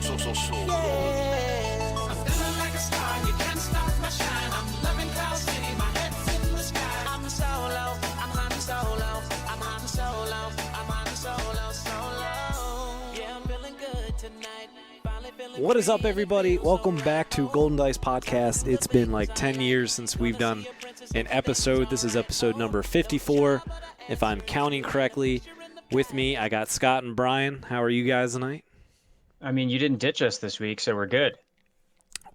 So. I'm feeling like a star, you can't stop my shine. I'm loving Cloud City, my head's in the sky. I'm solo, I'm hunting solo, I'm hunting solo, I'm hunting solo. Yeah, I'm feeling good tonight. Finally feeling What is up, free. everybody? Welcome back to Golden Dice Podcast. It's been like 10 years since we've done an episode. This is episode number 54, if I'm counting correctly. With me, I got Scott and Brian. How are you guys tonight? I mean, you didn't ditch us this week, so we're good.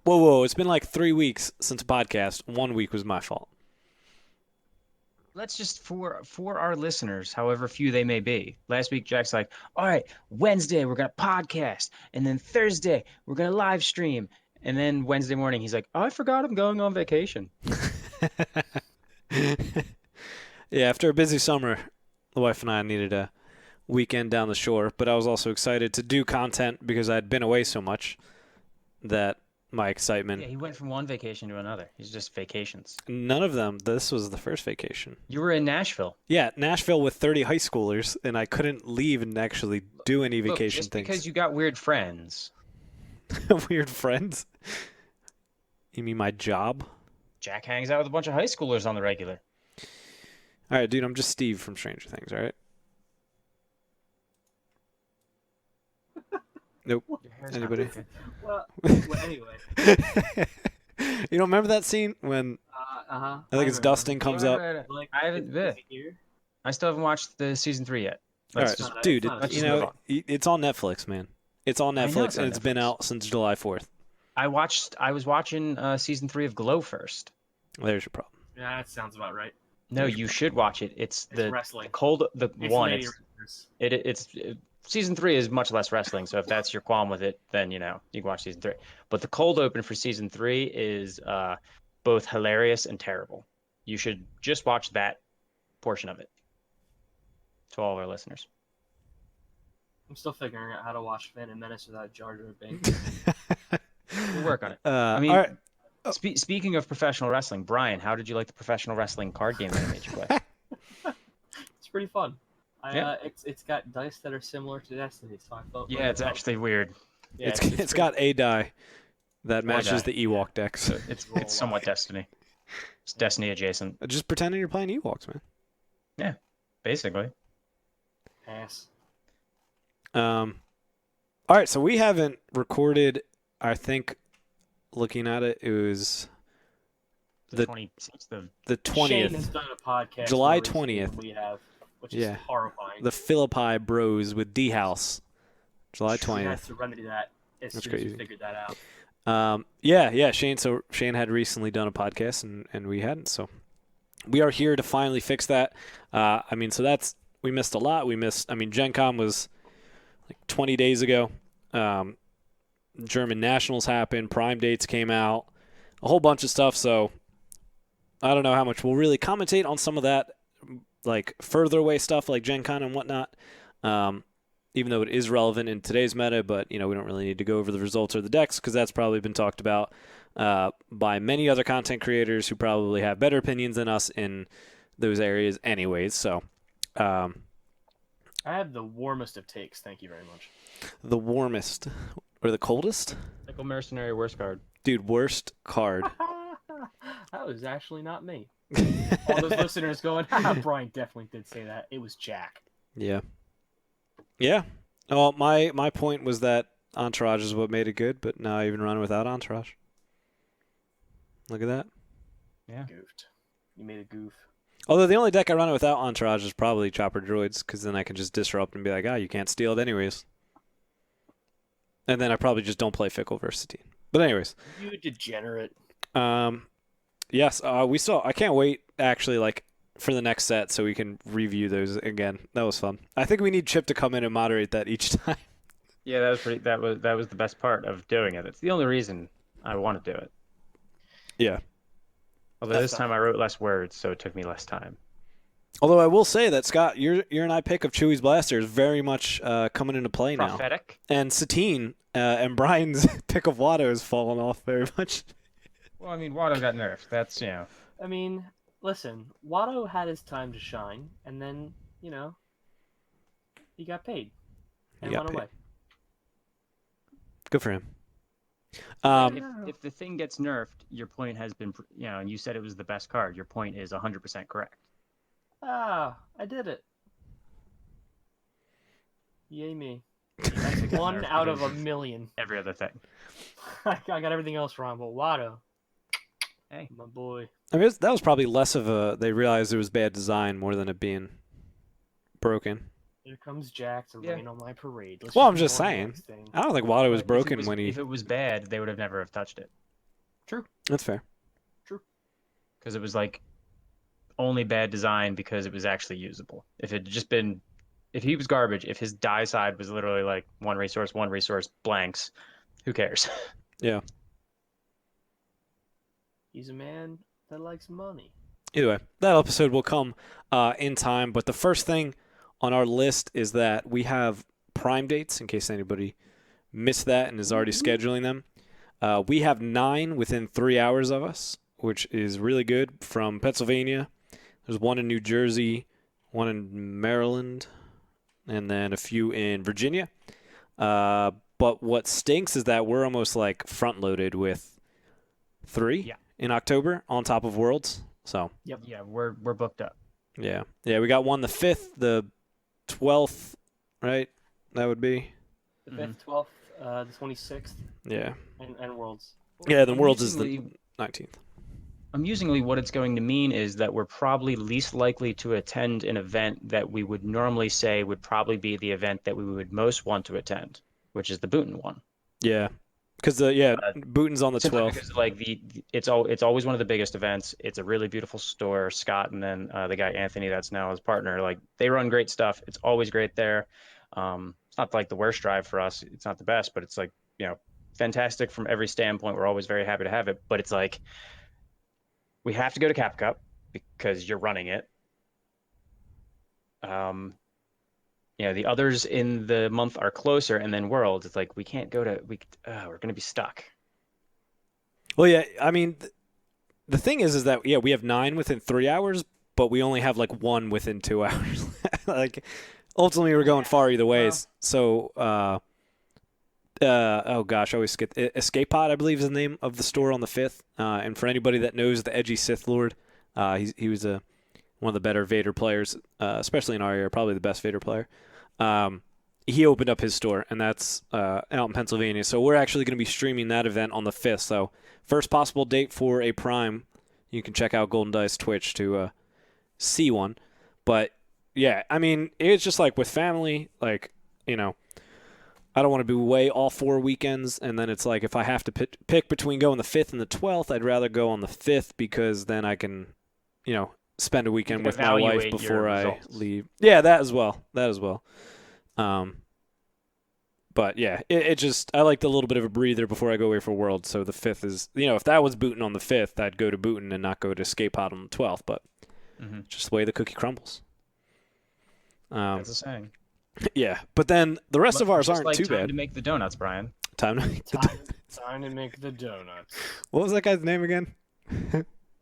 Whoa. It's been like 3 weeks since a podcast. 1 week was my fault. Let's just, for our listeners, however few they may be. Last week, Jack's like, all right, Wednesday, we're going to podcast. And then Thursday, we're going to live stream. And then Wednesday morning, he's like, oh, I forgot I'm going on vacation. Yeah, after a busy summer, the wife and I needed a weekend down the shore, but I was also excited to do content because I'd been away so much that my excitement... Yeah, he went from one vacation to another. He's just vacations. None of them. This was the first vacation. You were in Nashville. Yeah, Nashville with 30 high schoolers, and I couldn't leave and actually do any Look, vacation just things. because you got weird friends. Weird friends? You mean my job? Jack hangs out with a bunch of high schoolers on the regular. All right, dude, I'm just Steve from Stranger Things, all right? Nope. Your hair's not Anybody? moving. Well, anyway. You don't remember that scene when I think it's Dustin comes up? Like, I haven't- is it here? I still haven't watched the season 3 yet. All Let's right, just not- dude, it's not- let's you just move know, on. it's on Netflix, man. It's on I know Netflix, it's on and it's been Netflix. out since July 4th. I was watching season 3 of Glow first. There's your problem. Yeah, that sounds about right. No, you should watch it. It's It's the wrestling. cold the It's one. many It's wrestlers. season 3 is much less wrestling. So if that's your qualm with it, then you can watch season 3. But the cold open for season 3 is both hilarious and terrible. You should just watch that portion of it. To all of our listeners. I'm still figuring out how to watch Phantom Menace without Jar Jar Binks. We'll work on it. I mean, all right. Speaking of professional wrestling, Brian, how did you like the professional wrestling card game that I made you play? It's pretty fun. Yeah. It's got dice that are similar to Destiny, so I felt. Yeah, it's actually weird. Yeah, it's pretty- got a die that matches die. the Ewok decks. So it's somewhat Destiny. It's Destiny adjacent, Just pretending you're playing Ewoks, man. basically. Pass. All right, so we haven't recorded. I think, looking at it, it was The- 26th of the Shane 20th. has done a podcast. July more recently 20th. than We have, which Yeah. is horrifying. The Philippi Bros with D House. July We 20th. have to remedy that as That's soon as we crazy. figured that out. Yeah, Shane. So Shane had recently done a podcast, and we hadn't. So we are here to finally fix that. We missed a lot. Gen Con was like 20 days ago. German Nationals happened. Prime dates came out. A whole bunch of stuff. So I don't know how much we'll really commentate on some of that, like further away stuff like Gen Con and whatnot. Even though it is relevant in today's meta, but we don't really need to go over the results or the decks because that's probably been talked about by many other content creators who probably have better opinions than us in those areas anyways. So I have the warmest of takes. Thank you very much. the warmest or the coldest? Pickle Mercenary worst card. Dude, worst card. That was actually not me. All those listeners going, Brian definitely did say that. It was Jack. Yeah. Yeah. Well, my point was that Entourage is what made it good, but now I even run without Entourage. Look at that. Yeah. Goofed. You made a goof. Although the only deck I run without Entourage is probably Chopper Droids, because then I can just disrupt and be like, you can't steal it anyways. And then I probably just don't play Fickle versus Satine. But anyways, You degenerate. yes, I can't wait actually for the next set so we can review those again. That was fun. I think we need Chip to come in and moderate that each time. Yeah, that was the best part of doing it. It's the only reason I want to do it. Yeah. Although this time I wrote less words, so it took me less time. Although I will say that Scott, your and I pick of Chewie's Blaster is very much coming into play now. Prophetic. And Satine and Brian's pick of Watto has fallen off very much. Well, I mean, Watto got nerfed. That's I mean, listen, Watto had his time to shine, and then, he got paid. And He got went away. Good for him. If the thing gets nerfed, your point has been, and you said it was the best card. Your point is 100% correct. Ah, I did it. Yay me. That's One out of a million. Every other thing. I got everything else wrong, but Watto. Hey. My boy. I mean, that was probably less of a. They realized it was bad design more than it being broken. Here comes Jack to Yeah. rain on my parade. Let's Well, I'm move just on to the saying. next thing. I don't think Watto was But broken when he. If it was bad, they would have never have touched it. True. That's fair. Because it was like only bad design because it was actually usable. If it had just been, if he was garbage, if his die side was literally like one resource, blanks, who cares? Yeah. He's a man that likes money. Either way, that episode will come in time. But the first thing on our list is that we have Prime dates, in case anybody missed that and is already scheduling them. We have 9 within 3 hours of us, which is really good, from Pennsylvania. There's one in New Jersey, one in Maryland, and then a few in Virginia. But what stinks is that we're almost like front-loaded with 3 in October on top of Worlds. So Yep. Yeah, we're booked up. yeah, we got one the 5th, the 12th, right? That would be The 5th, 12th, the 26th, yeah. and Worlds. Yeah, then Worlds is the Amusingly- 19th. Amusingly, what it's going to mean is that we're probably least likely to attend an event that we would normally say would probably be the event that we would most want to attend, which is the Booten one. Yeah, because Booten's on the Simply 12th. because like it's always one of the biggest events. It's a really beautiful store. Scott and then the guy Anthony, that's now his partner. Like they run great stuff. It's always great there. It's not like the worst drive for us. It's not the best, but it's like fantastic from every standpoint. We're always very happy to have it. But it's like we have to go to Cap Cup because you're running it. The others in the month are closer, and then Worlds. It's like we can't go to we're going to be stuck. Well, yeah, I mean, the thing is that we have 9 within 3 hours, but we only have like 1 within 2 hours. Like, ultimately, we're going far either way. So, oh gosh, I always skip Escape Pod, I believe, is the name of the store on the 5th. And for anybody that knows the edgy Sith Lord, he was one of the better Vader players, especially in our area, probably the best Vader player. He opened up his store, and that's out in Pennsylvania. So we're actually going to be streaming that event on the 5th. So first possible date for a Prime, you can check out Golden Dice Twitch to see one. But yeah, I mean, it's just like with family, like, I don't want to be away all 4 weekends, and then it's like if I have to pick between going the 5th and the 12th, I'd rather go on the 5th because then I can, spend a weekend with my wife Evaluate before your I results. leave. Yeah, that as well. But yeah, it just, I like a little bit of a breather before I go away for Worlds. So the 5th is, if that was Booten on the 5th, I'd go to Booten and not go to Escape Pod on the 12th. But just the way the cookie crumbles. That's a saying. Yeah, but then the rest of ours Just aren't like too time bad. to make the donuts, Brian. Time to Time to make the donuts. What was that guy's name again?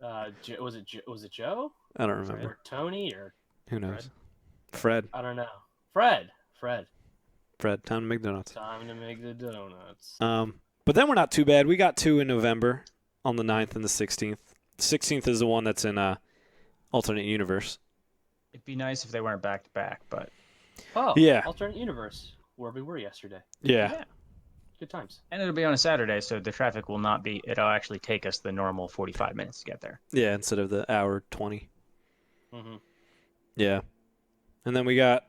Was it Joe? I don't remember. Or Tony? Or Who knows? Fred. I don't know. Fred. Time to make donuts. Time to make the donuts. But then we're not too bad. We got 2 in November on the 9th and the 16th. The 16th is the one that's in alternate universe. It'd be nice if they weren't back to back, but Oh, Yeah. alternate universe, where we were yesterday. Yeah. Good times. and it'll be on a Saturday, so the traffic will not be. It'll actually take us the normal 45 minutes to get there. Yeah, instead of the hour 20. Mm-hmm. Yeah. And then we got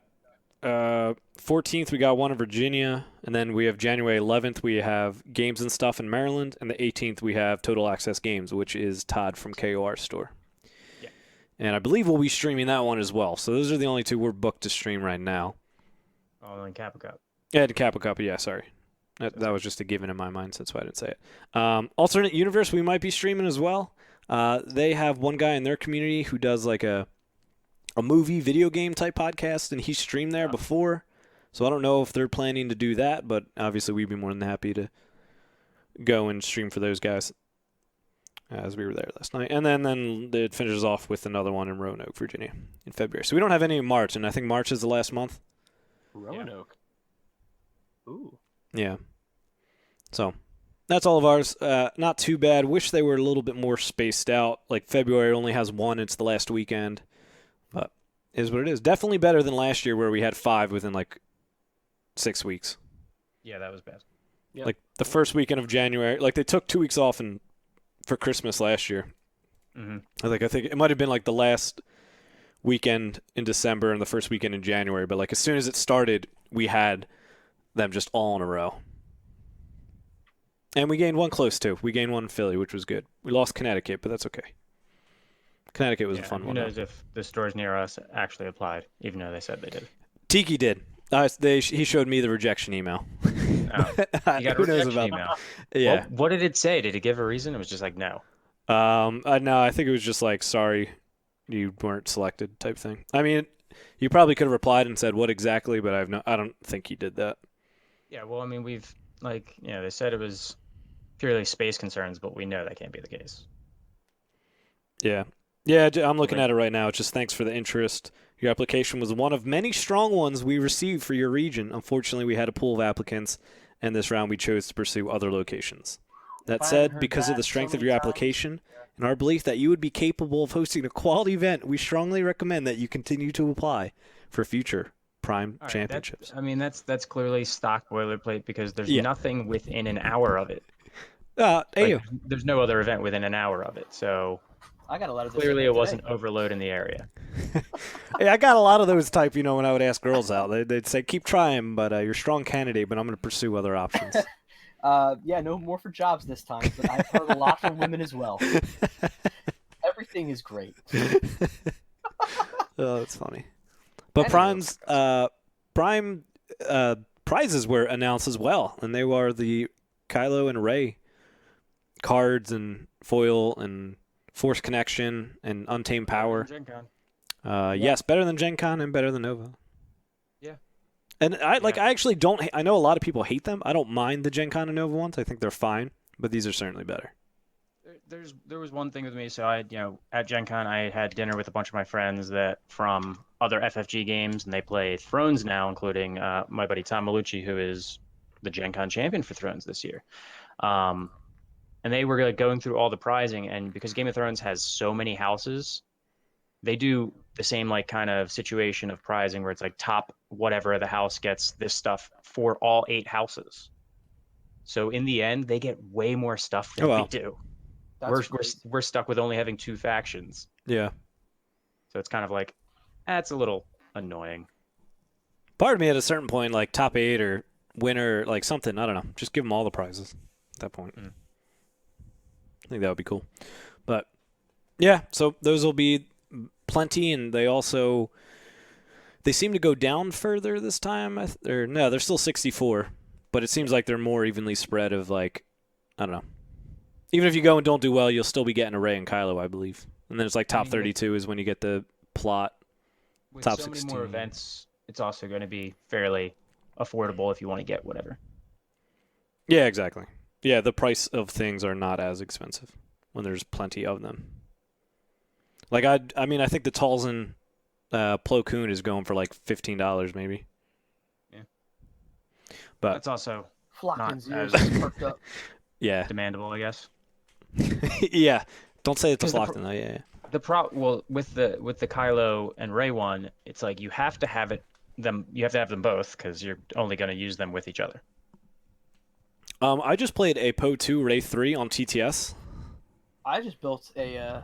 14th, we got one in Virginia. And then we have January 11th, we have Games and Stuff in Maryland. And the 18th, we have Total Access Games, which is Todd from KOR store. Yeah. And I believe we'll be streaming that one as well. So those are the only 2 we're booked to stream right now. Oh, and Kappa Cup. Yeah, the Kappa Cup, yeah, sorry. That was just a given in my mind, so that's why I didn't say it. Alternate Universe, we might be streaming as well. They have one guy in their community who does like a movie, video game type podcast, and he streamed there before. So I don't know if they're planning to do that, but obviously we'd be more than happy to go and stream for those guys as we were there last night. And then it finishes off with another one in Roanoke, Virginia in February. So we don't have any in March, and I think March is the last month. Roanoke. Ooh. Yeah. So that's all of ours. Not too bad. Wish they were a little bit more spaced out. Like February only has one. It's the last weekend. But it is what it is. Definitely better than last year where we had 5 within like 6 weeks. Yeah, that was bad. Yep. Like the first weekend of January. Like they took 2 weeks off for Christmas last year. Mm-hmm. I think it might have been like the last weekend in December and the first weekend in January. But like as soon as it started, we had them just all in a row. And we gained one close too. We gained one in Philly, which was good. We lost Connecticut, but that's okay. Connecticut was a fun Who one. knows if the stores near us actually applied, even though they said they did. Tiki did. He showed me the rejection email. Oh, you got a Who knows rejection about email. Yeah. What did it say? Did it give a reason? It was just like no. No, I think it was just like, sorry, you weren't selected type thing. I mean, you probably could have replied and said what exactly, but I don't think he did that. Yeah, well, I mean, we've they said it was purely space concerns, but we know that can't be the case. Yeah. I'm looking at it right now. It's just thanks for the interest. Your application was one of many strong ones we received for your region. Unfortunately, we had a pool of applicants, and this round we chose to pursue other locations. That I haven't said, heard because of that the so strength of many your times. application and our belief that you would be capable of hosting a quality event, we strongly recommend that you continue to apply for future Prime All right, championships. That's clearly stock boilerplate because there's Yeah. nothing within an hour of it. Hey, Like, there's no other event within an hour of it, so I got a lot of this clearly today. it wasn't overload in the area. hey, I got a lot of those type, when I would ask girls out. They'd say, keep trying, but you're a strong candidate, but I'm going to pursue other options. Yeah, no more for jobs this time, but I've heard a lot from women as well. Everything is great. Oh, that's funny. But Anyway. Prime prizes were announced as well, and they were the Kylo and Rey cards and foil and Force Connection and Untamed Power. Gen Con. Yes, better than Gen Con and better than Nova. Yeah. And I Yeah. actually don't. I know a lot of people hate them. I don't mind the Gen Con and Nova ones. I think they're fine, but these are certainly better. There was one thing with me. So at Gen Con, I had dinner with a bunch of my friends that from other FFG games, and they play Thrones now, including my buddy Tom Malucci, who is the Gen Con champion for Thrones this year. And they were going through all the prizing, and because Game of Thrones has so many houses, they do the same kind of situation of prizing where it's like top whatever of the house gets this stuff for all 8 houses. So in the end, they get way more stuff than we do. We're stuck with only having 2 factions. Yeah. So it's kind of like, that's a little annoying. Part of me at a certain point, like top 8 or winner, like something, I don't know. Just give them all the prizes at that point. Mm. I think that would be cool. But, yeah, so those will be plenty, and they seem to go down further this time. No, they're still 64, but it seems like they're more evenly spread of, I don't know. Even if you go and don't do well, you'll still be getting a Rey and Kylo, I believe. And then it's top 32 is when you get the plot. With Top so many 16. more events, it's also going to be fairly affordable if you want to get whatever. Yeah, exactly. Yeah, the price of things are not as expensive when there's plenty of them. I think the Talzin Plo Koon is going for $15 maybe. Yeah. But that's also Flockin's not ears as- perked up. yeah. demandable, I guess. Yeah. Don't say it's a 'Cause the Flockton though, yeah. With the Kylo and Rey one, it's like you have to have them both because you're only going to use them with each other. I just played a Poe 2 Ray 3 on TTS. I just built a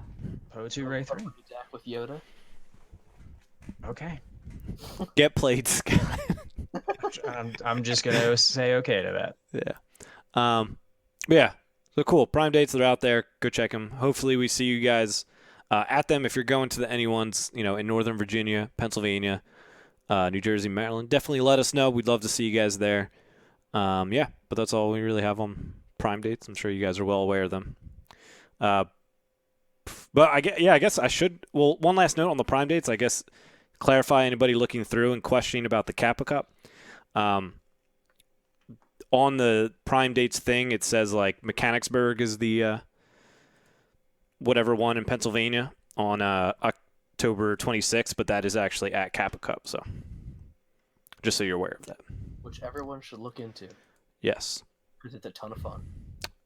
Poe 2 Rey 3. deck with Yoda. Okay. Get played, Scott. I'm just gonna say okay to that. Yeah. So cool. Prime dates that are out there. Go check them. Hopefully we see you guys at them if you're going to the anyone's, in Northern Virginia, Pennsylvania, New Jersey, Maryland. Definitely let us know. We'd love to see you guys there. Yeah, but that's all we really have on Prime dates. I'm sure you guys are well aware of them. But I guess I should. Well, one last note on the Prime dates. I guess clarify anybody looking through and questioning about the Kappa Cup. On the Prime dates thing, it says Mechanicsburg is the whatever one in Pennsylvania on October 26th, but that is actually at Kappa Cup. So just so you're aware of that. Which everyone should look into. Yes. because it's a ton of fun.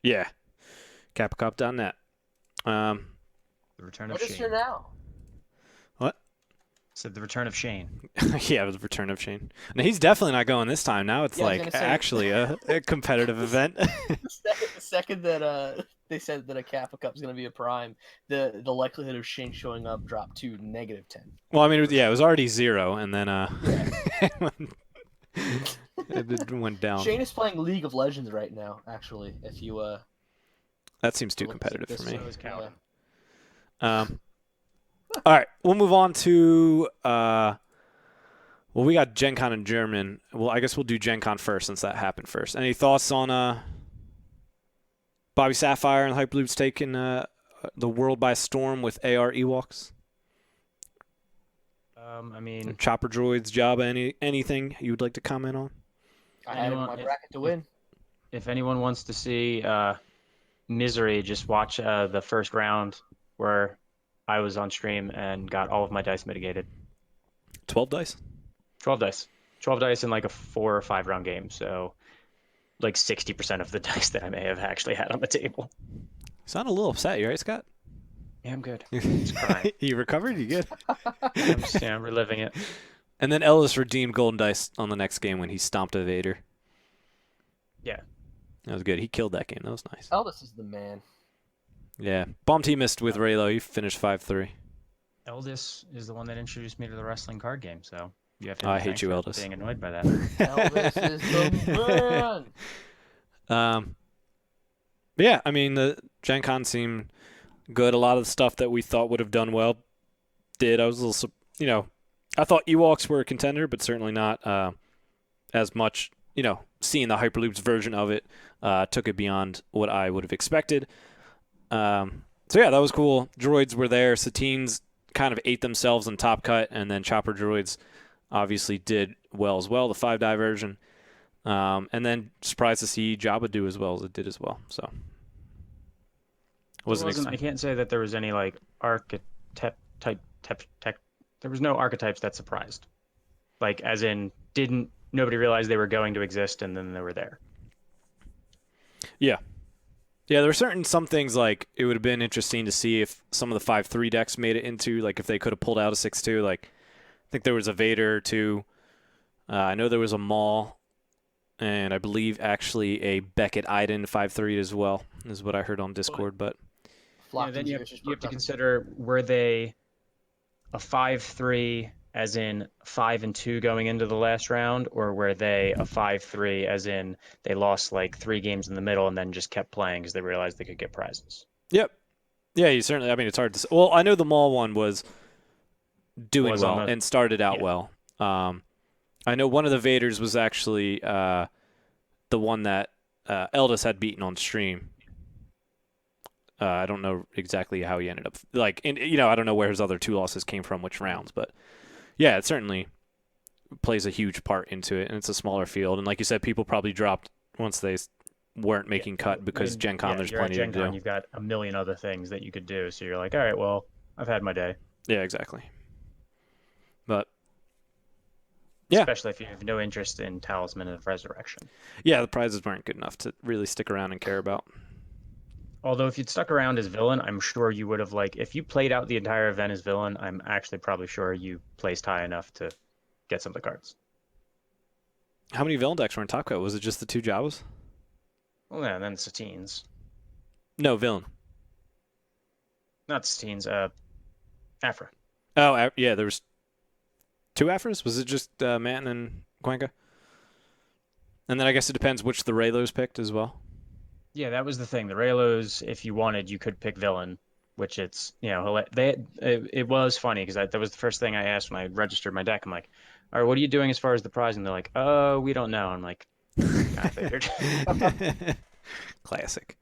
Yeah. Kappacup.net. The return of Register Shane. now. Said the return of Shane. Yeah, the return of Shane. Now, he's definitely not going this time. Now it's Yeah, I was like gonna say- actually a competitive event. The second that they said that a Kappa Cup is going to be a prime, the likelihood of Shane showing up dropped to -10. Well, I mean, it was already 0, and then it went down. Shane is playing League of Legends right now. Actually, if you That seems too look at competitive this, for me. So is Calvin. All right, we'll move on to well, we got Gen Con in German. Well, I guess we'll do Gen Con first since that happened first. Any thoughts on Bobby Sapphire and Hyperloops taking the world by storm with AR Ewoks? I mean, Chopper Droids, Jabba, anything you would like to comment on? I had him in my bracket to win. if anyone wants to see misery, just watch the first round where I was on stream and got all of my dice mitigated. 12 dice? 12 dice. 12 dice in like a 4 or 5 round game. So like 60% of the dice that I may have actually had on the table. You sound a little upset. You right, Scott? Yeah, I'm good. It's crying. You recovered? You good? I'm reliving it. And then Ellis redeemed Golden Dice on the next game when he stomped a Vader. Yeah. That was good. He killed that game. That was nice. Eldest is the man. Yeah. Bombed he missed with Raylo. He finished 5-3. Eldest is the one that introduced me to the wrestling card game, so you have to. Oh, I be hate you, thankful for Eldest. Being annoyed by that. Eldest is the man. But yeah, I mean, the Gen Con seemed good. A lot of the stuff that we thought would have done well did. I was a little, I thought Ewoks were a contender, but certainly not as much, seeing the Hyperloops version of it took it beyond what I would have expected. So yeah, that was cool. Droids were there. Satines kind of ate themselves in Top Cut, and then Chopper Droids obviously did well as well, the 5-die version. And then surprised to see Jabba do as well as it did as well. So I can't say that there was any like there was no archetypes that surprised. Like as in nobody realized they were going to exist and then they were there. Yeah, there were some things like it would have been interesting to see if some of the 5-3 decks made it into, like if they could have pulled out a 6-2. Like I think there was a Vader or two. I know there was a Maul. And I believe actually a Beckett Iden 5-3 as well, is what I heard on Discord. But Yeah, then you have to consider, were they a 5-3 as in 5-2 going into the last round, or were they a 5-3 as in they lost like 3 games in the middle and then just kept playing because they realized they could get prizes? Yep. Yeah, you certainly. I mean, it's hard to. Well, I know the Maul one was doing well and started out well. I know one of the Vaders was actually the one that Eldest had beaten on stream. I don't know exactly how he ended up. I don't know where his other 2 losses came from, which rounds, but yeah, it certainly plays a huge part into it, and it's a smaller field. And like you said, people probably dropped once they weren't making cut because Gen Con, there's plenty to do. You've got a million other things that you could do, so you're like, all right, well, I've had my day. Yeah, exactly. But yeah, especially if you have no interest in Talisman of Resurrection. Yeah, the prizes weren't good enough to really stick around and care about. Although if you'd stuck around as villain, I'm sure you would have, if you played out the entire event as villain, I'm actually probably sure you placed high enough to get some of the cards. How many villain decks were in Top Cut? Was it just the 2 Jawas? Well, yeah, and then Satines. No, villain. Not Satines, Afra. Oh, yeah, there was 2 Afras? Was it just Manton and Cuenca? And then I guess it depends which the Raylos picked as well. Yeah, that was the thing. The Raylos, if you wanted, you could pick villain, which it's, it was funny because that was the first thing I asked when I registered my deck. I'm like, all right, what are you doing as far as the prize? And they're like, oh, we don't know. I'm like, I figured. Classic.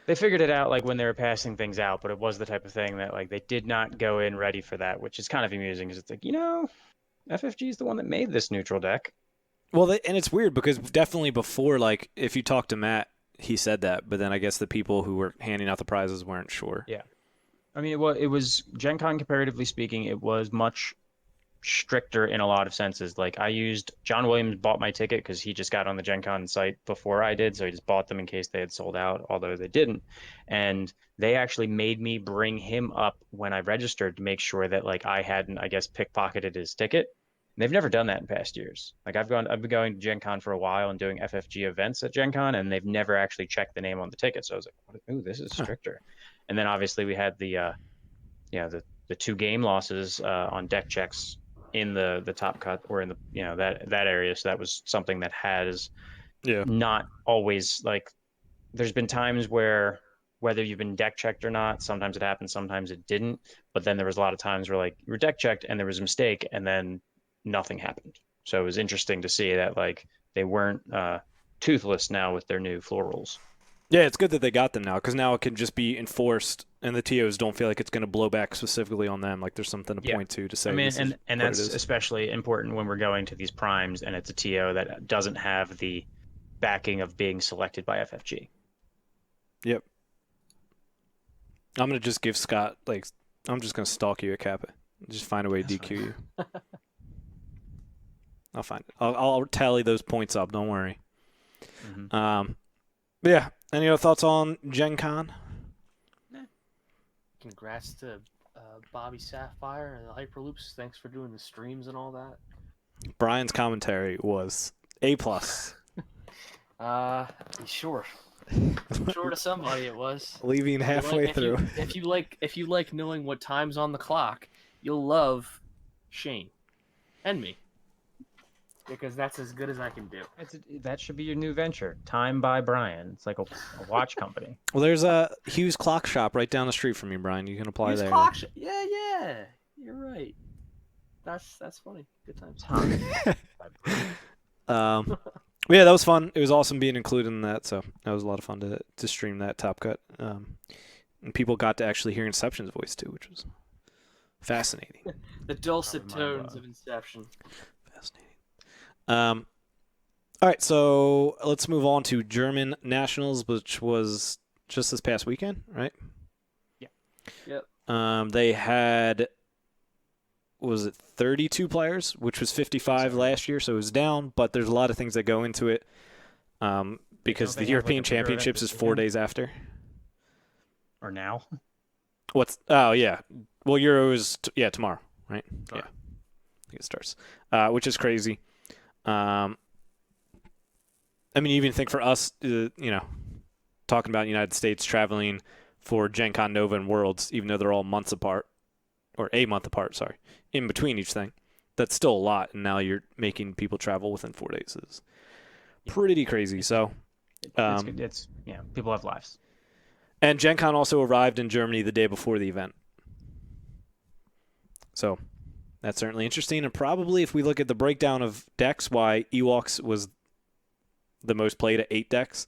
They figured it out when they were passing things out, but it was the type of thing that they did not go in ready for that, which is kind of amusing because it's like, FFG is the one that made this neutral deck. Well, and it's weird because definitely before, if you talk to Matt, he said that, but then I guess the people who were handing out the prizes weren't sure. Yeah. I mean, it was Gen Con, comparatively speaking, it was much stricter in a lot of senses. Like John Williams bought my ticket because he just got on the Gen Con site before I did, so he just bought them in case they had sold out, although they didn't. And they actually made me bring him up when I registered to make sure that like I hadn't, I guess, pickpocketed his ticket. And they've never done that in past years. Like I've been going to Gen Con for a while and doing FFG events at Gen Con, and they've never actually checked the name on the ticket. So I was like, ooh, this is stricter. And then obviously we had the the 2 game losses on deck checks in the top cut or in the that area. So that was something that has not always, like, there's been times where whether you've been deck checked or not, sometimes it happened, sometimes it didn't. But then there was a lot of times where like you were deck checked and there was a mistake and then nothing happened. So it was interesting to see that like they weren't toothless now with their new floor rules. Yeah, it's good that they got them now, because now it can just be enforced, and the TOs don't feel like it's going to blow back specifically on them. Like there's something to point to say. I mean, this is and what that's it is. especially important when we're going to these primes, and it's a TO that doesn't have the backing of being selected by FFG. Yep. I'm gonna just give Scott I'm just gonna stalk you at Kappa. Just find a way to That's DQ you. I'll find it. I'll tally those points up. Don't worry. Mm-hmm. But yeah. Any other thoughts on Gen Con? Congrats to Bobby Sapphire and the Hyperloops. Thanks for doing the streams and all that. Brian's commentary was A+. Sure. Sure to somebody it was. Leaving halfway through. If you like knowing what time's on the clock, you'll love Shane and me. Because that's as good as I can do. That should be your new venture. Time by Brian. It's like a watch company. Well, there's a Hughes Clock Shop right down the street from you, Brian. You can apply Hughes there. Clock Shop. Yeah. You're right. That's funny. Good times. Yeah, that was fun. It was awesome being included in that. So that was a lot of fun to stream that Top Cut. And people got to actually hear Inception's voice too, which was fascinating. The dulcet tones of Inception. Fascinating. All right, so let's move on to German Nationals, which was just this past weekend, right? Yeah. Yep. They had, was it 32 players, which was 55 last year, so it was down, but there's a lot of things that go into it because the European Championships is 4 days after. Or now? Oh, yeah. Well, Euro is, tomorrow, right? Sorry. Yeah. I think it starts, which is crazy. I mean, even think for us, talking about United States traveling for Gen Con, Nova, and Worlds, even though they're all months apart, or a month apart, sorry, in between each thing, that's still a lot. And now you're making people travel within 4 days. Is pretty crazy. So, it's people have lives. And Gen Con also arrived in Germany the day before the event. So that's certainly interesting. And probably if we look at the breakdown of decks, why Ewoks was the most played at 8 decks,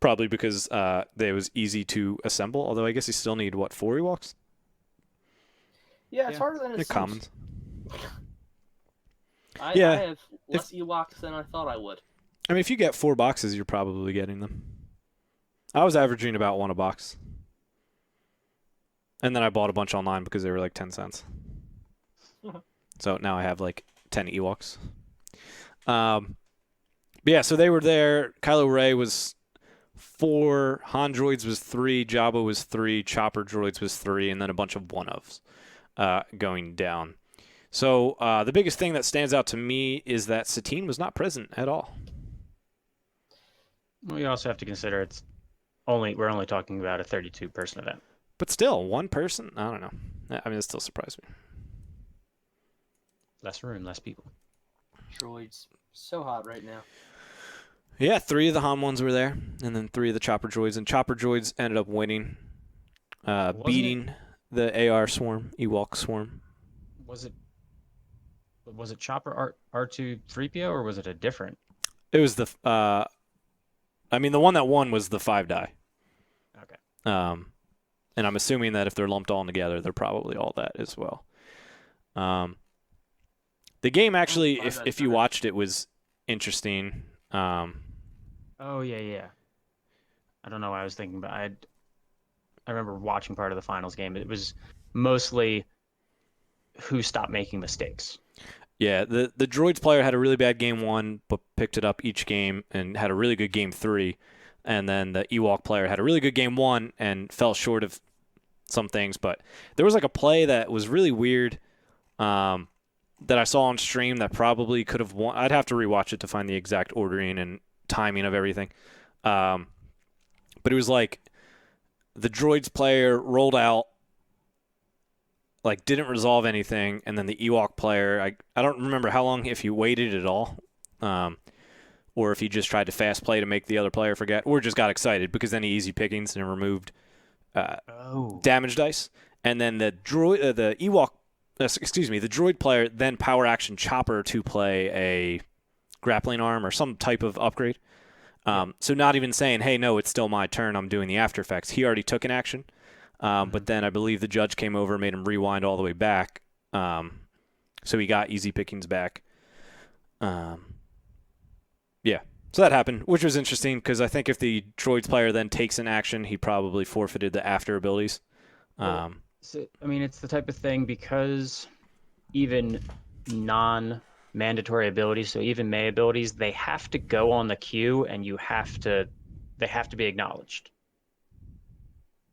probably because it was easy to assemble. Although I guess you still need, 4 Ewoks? Yeah, it's harder than it seems. Commons. I Yeah. have less Ewoks than I thought I would. I mean, if you get 4 boxes, you're probably getting them. I was averaging about 1 a box. And then I bought a bunch online because they were like 10 cents. So now I have like 10 Ewoks. But yeah, so they were there. Kylo Ray was 4, Han Droids was 3, Jabba was 3, Chopper Droids was 3, and then a bunch of one-ofs going down. So the biggest thing that stands out to me is that Satine was not present at all. Well, you also have to consider we're only talking about a 32-person event. But still, 1 person? I don't know. I mean, it still surprised me. Less room, less people. Droids. So hot right now. Yeah, 3 of the Han ones were there, and then 3 of the Chopper Droids. And Chopper Droids ended up winning, beating the AR Swarm, Ewok Swarm. Was it Chopper R2-3PO, or was it a different? It was the the one that won was the 5-die. Okay. And I'm assuming that if they're lumped all together, they're probably all that as well. The game actually, if you watched it, was interesting. Oh yeah. I don't know what I was thinking, but I remember watching part of the finals game. It was mostly who stopped making mistakes. Yeah, the droids player had a really bad game 1, but picked it up each game and had a really good game 3. And then the Ewok player had a really good game 1 and fell short of some things. But there was like a play that was really weird that I saw on stream that probably could have won. I'd have to rewatch it to find the exact ordering and timing of everything. But it was like the droids player rolled out, like didn't resolve anything, and then the Ewok player, I don't remember how long, if he waited at all, or if he just tried to fast play to make the other player forget, or just got excited because then he easy pickings and removed damage dice. And then the droid player then power action chopper to play a grappling arm or some type of upgrade. So not even saying, hey, no, it's still my turn, I'm doing the after effects. He already took an action. But then I believe the judge came over and made him rewind all the way back. So he got easy pickings back. Yeah. So that happened, which was interesting because I think if the droids player then takes an action, he probably forfeited the after abilities. So, I mean, it's the type of thing, because even non-mandatory abilities, so even May abilities, they have to go on the queue, and they have to be acknowledged.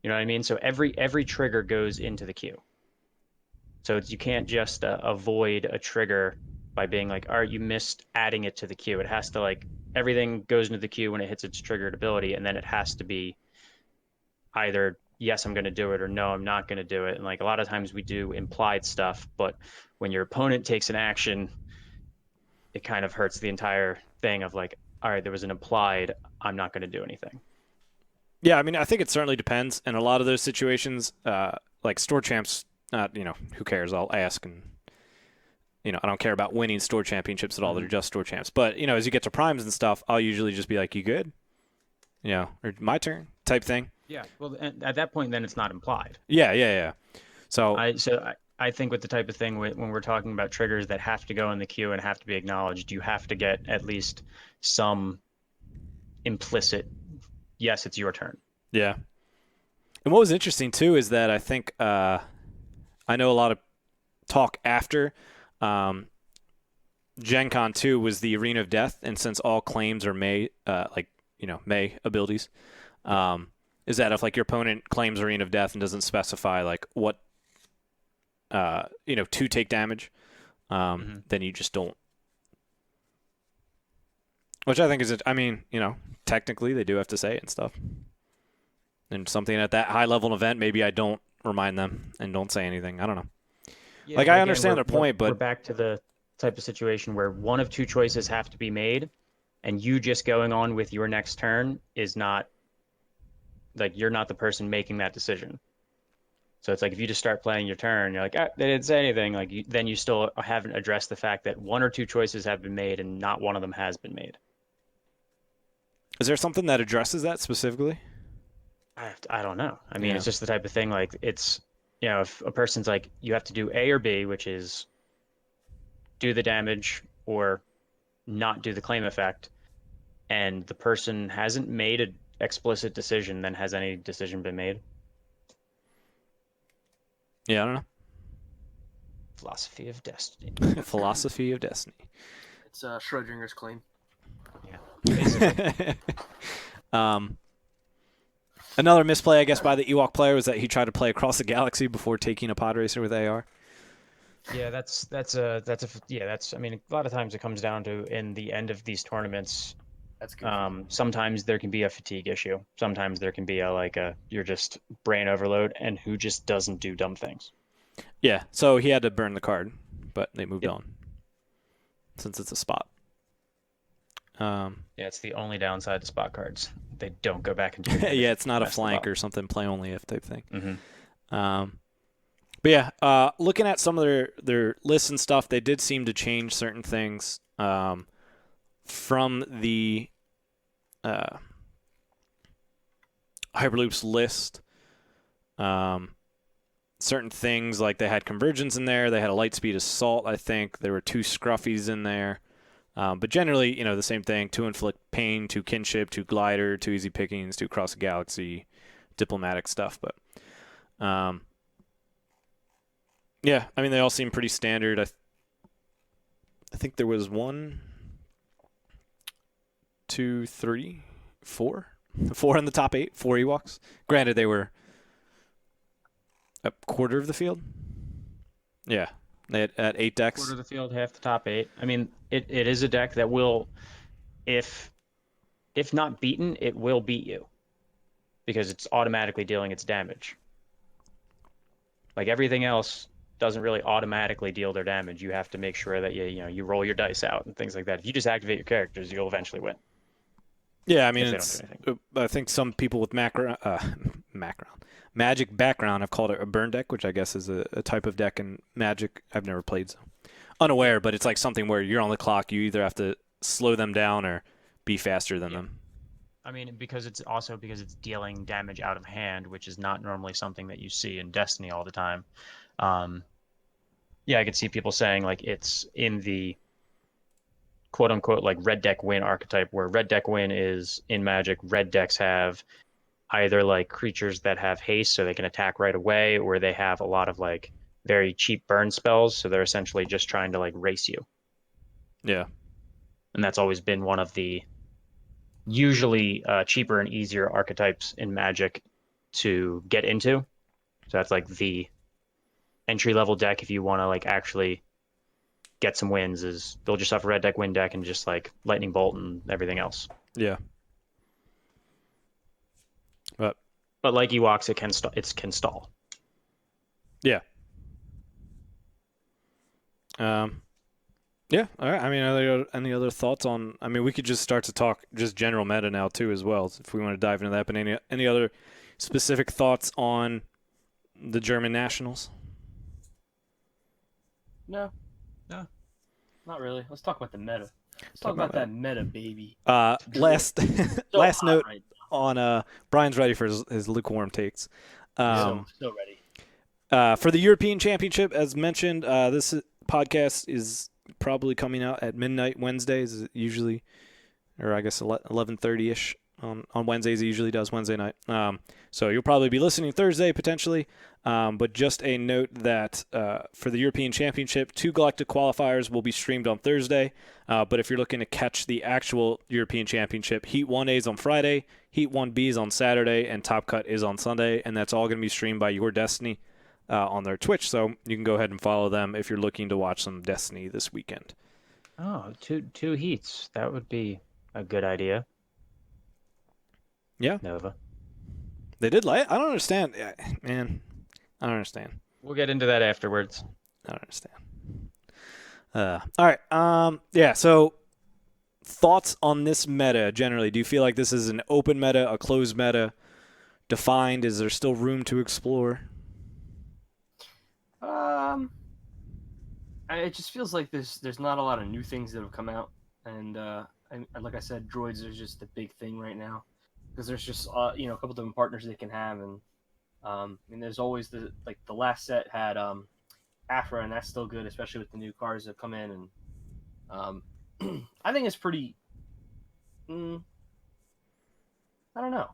You know what I mean? So every trigger goes into the queue. So you can't just avoid a trigger by being like, all right, you missed adding it to the queue. It has to, like, everything goes into the queue when it hits its triggered ability, and then it has to be either yes, I'm going to do it, or no, I'm not going to do it. And like a lot of times we do implied stuff, but when your opponent takes an action, it kind of hurts the entire thing of like, all right, there was an implied, I'm not going to do anything. Yeah, I mean, I think it certainly depends. In a lot of those situations, like store champs, who cares? I'll ask, and I don't care about winning store championships at all. They're just store champs. But as you get to primes and stuff, I'll usually just be like, "You good?" Or my turn type thing. Yeah. Well, at that point, then it's not implied. Yeah. So I think with the type of thing when we're talking about triggers that have to go in the queue and have to be acknowledged, you have to get at least some implicit, yes, it's your turn. Yeah. And what was interesting too is that I think I know a lot of talk after Gen Con 2 was the Arena of Death, and since all claims are May May abilities, is that if like your opponent claims Arena of Death and doesn't specify like what to take damage, then you just don't. Which I think is, technically they do have to say it and stuff. And something at that high level event, maybe I don't remind them and don't say anything. I don't know. Yeah, I understand their point, but we're back to the type of situation where one of two choices have to be made, and you just going on with your next turn is not, like, you're not the person making that decision. So it's like if you just start playing your turn, you're like, they didn't say anything. Like then you still haven't addressed the fact that one or two choices have been made and not one of them has been made. Is there something that addresses that specifically? I don't know. I mean, It's just the type of thing, like, it's, if a person's like, you have to do A or B, which is do the damage or not do the claim effect, and the person hasn't made an explicit decision, then has any decision been made? Yeah, I don't know. Philosophy of destiny. Philosophy of destiny. It's Schrodinger's claim. Yeah. Another misplay, I guess, by the Ewok player was that he tried to play across the galaxy before taking a pod racer with AR. Yeah, I mean, a lot of times it comes down to, in the end of these tournaments, That's good. sometimes there can be a fatigue issue. Sometimes there can be you're just brain overload, and who just doesn't do dumb things. Yeah, so he had to burn the card, but they moved on since it's a spot. Yeah, it's the only downside to spot cards. They don't go back and do yeah, it's not a flank or something, play only if type thing. But yeah, looking at some of their lists and stuff, they did seem to change certain things from the Hyperloops list. Certain things, like they had conversions in there, they had a light speed assault, I think. There were 2 scruffies in there. But generally, the same thing: 2 inflict pain, 2 kinship, 2 glider, 2 easy pickings, 2 cross the galaxy, diplomatic stuff. But Yeah, I mean they all seem pretty standard. I think there was 1, 2, 3, 4, 4 in the top 8, 4 Ewoks. Granted, they were a quarter of the field. Yeah, they had 8 decks. Quarter of the field, half the top 8. I mean, it is a deck that will, if not beaten, it will beat you because it's automatically dealing its damage. Like everything else doesn't really automatically deal their damage. You have to make sure that you roll your dice out and things like that. If you just activate your characters, you'll eventually win. Yeah, I mean, If they it's. don't do I think some people with Magic background have called it a burn deck, which I guess is a type of deck in Magic. I've never played, so unaware. But it's like something where you're on the clock. You either have to slow them down or be faster than them. I mean, because it's dealing damage out of hand, which is not normally something that you see in Destiny all the time. Yeah, I could see people saying like it's in the quote unquote like red deck win archetype, where red deck win is in Magic. Red decks have either like creatures that have haste so they can attack right away, or they have a lot of like very cheap burn spells, so they're essentially just trying to like race you. Yeah. And that's always been one of the usually cheaper and easier archetypes in Magic to get into. So that's like the entry level deck if you want to like actually get some wins, is they'll just have a red deck win deck and just like lightning bolt and everything else. Yeah. But like Ewoks, it can stall. Yeah. Yeah. All right. I mean, any other thoughts on? I mean, we could just start to talk just general meta now too, as well, if we want to dive into that. But any other specific thoughts on the German nationals? No. No. Not really. Let's talk about the meta. Let's talk about that meta, baby. Last So last hot note right on Brian's ready for his lukewarm takes. now. So ready. For the European Championship, as mentioned, this podcast is probably coming out at midnight Wednesdays, usually, or I guess 11:30ish on Wednesdays. It usually does Wednesday night. So you'll probably be listening Thursday potentially. But just a note that for the European Championship, 2 Galactic qualifiers will be streamed on Thursday. But if you're looking to catch the actual European Championship, Heat 1A is on Friday, Heat 1B is on Saturday, and Top Cut is on Sunday. And that's all going to be streamed by Your Destiny on their Twitch. So you can go ahead and follow them if you're looking to watch some Destiny this weekend. Oh, two heats. That would be a good idea. Yeah. Nova. They did I don't understand. Man, I don't understand. We'll get into that afterwards. I don't understand. All right. Yeah. So, thoughts on this meta generally? Do you feel like this is an open meta, a closed meta, defined? Is there still room to explore? It just feels like there's not a lot of new things that have come out, and like I said, droids are just the big thing right now, because there's just a couple different partners they can have, and there's always the last set had Afra, and that's still good, especially with the new cars that come in, and I think it's pretty. I don't know.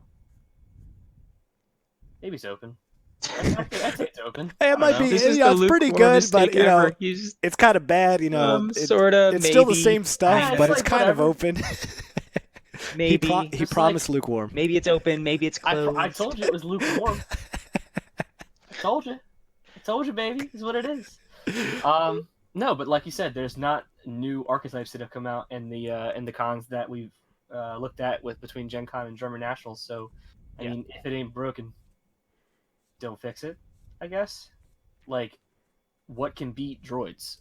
Maybe it's open. I'd say it's open. Hey, it might be. This is It's the pretty good, but lukewarmest take ever. He's it's kind of bad. sorta. It's still the maybe. same stuff, Yeah, but it's it's like kind of whatever. open. Maybe. he Just promised lukewarm. Maybe it's open. Maybe it's closed. I told you it was lukewarm. I told you, baby. This is what it is. No, but like you said, there's not new archetypes that have come out in the cons that we've looked at between Gen Con and German Nationals. So, I mean, if it ain't broken, don't fix it, I guess. Like, what can beat droids?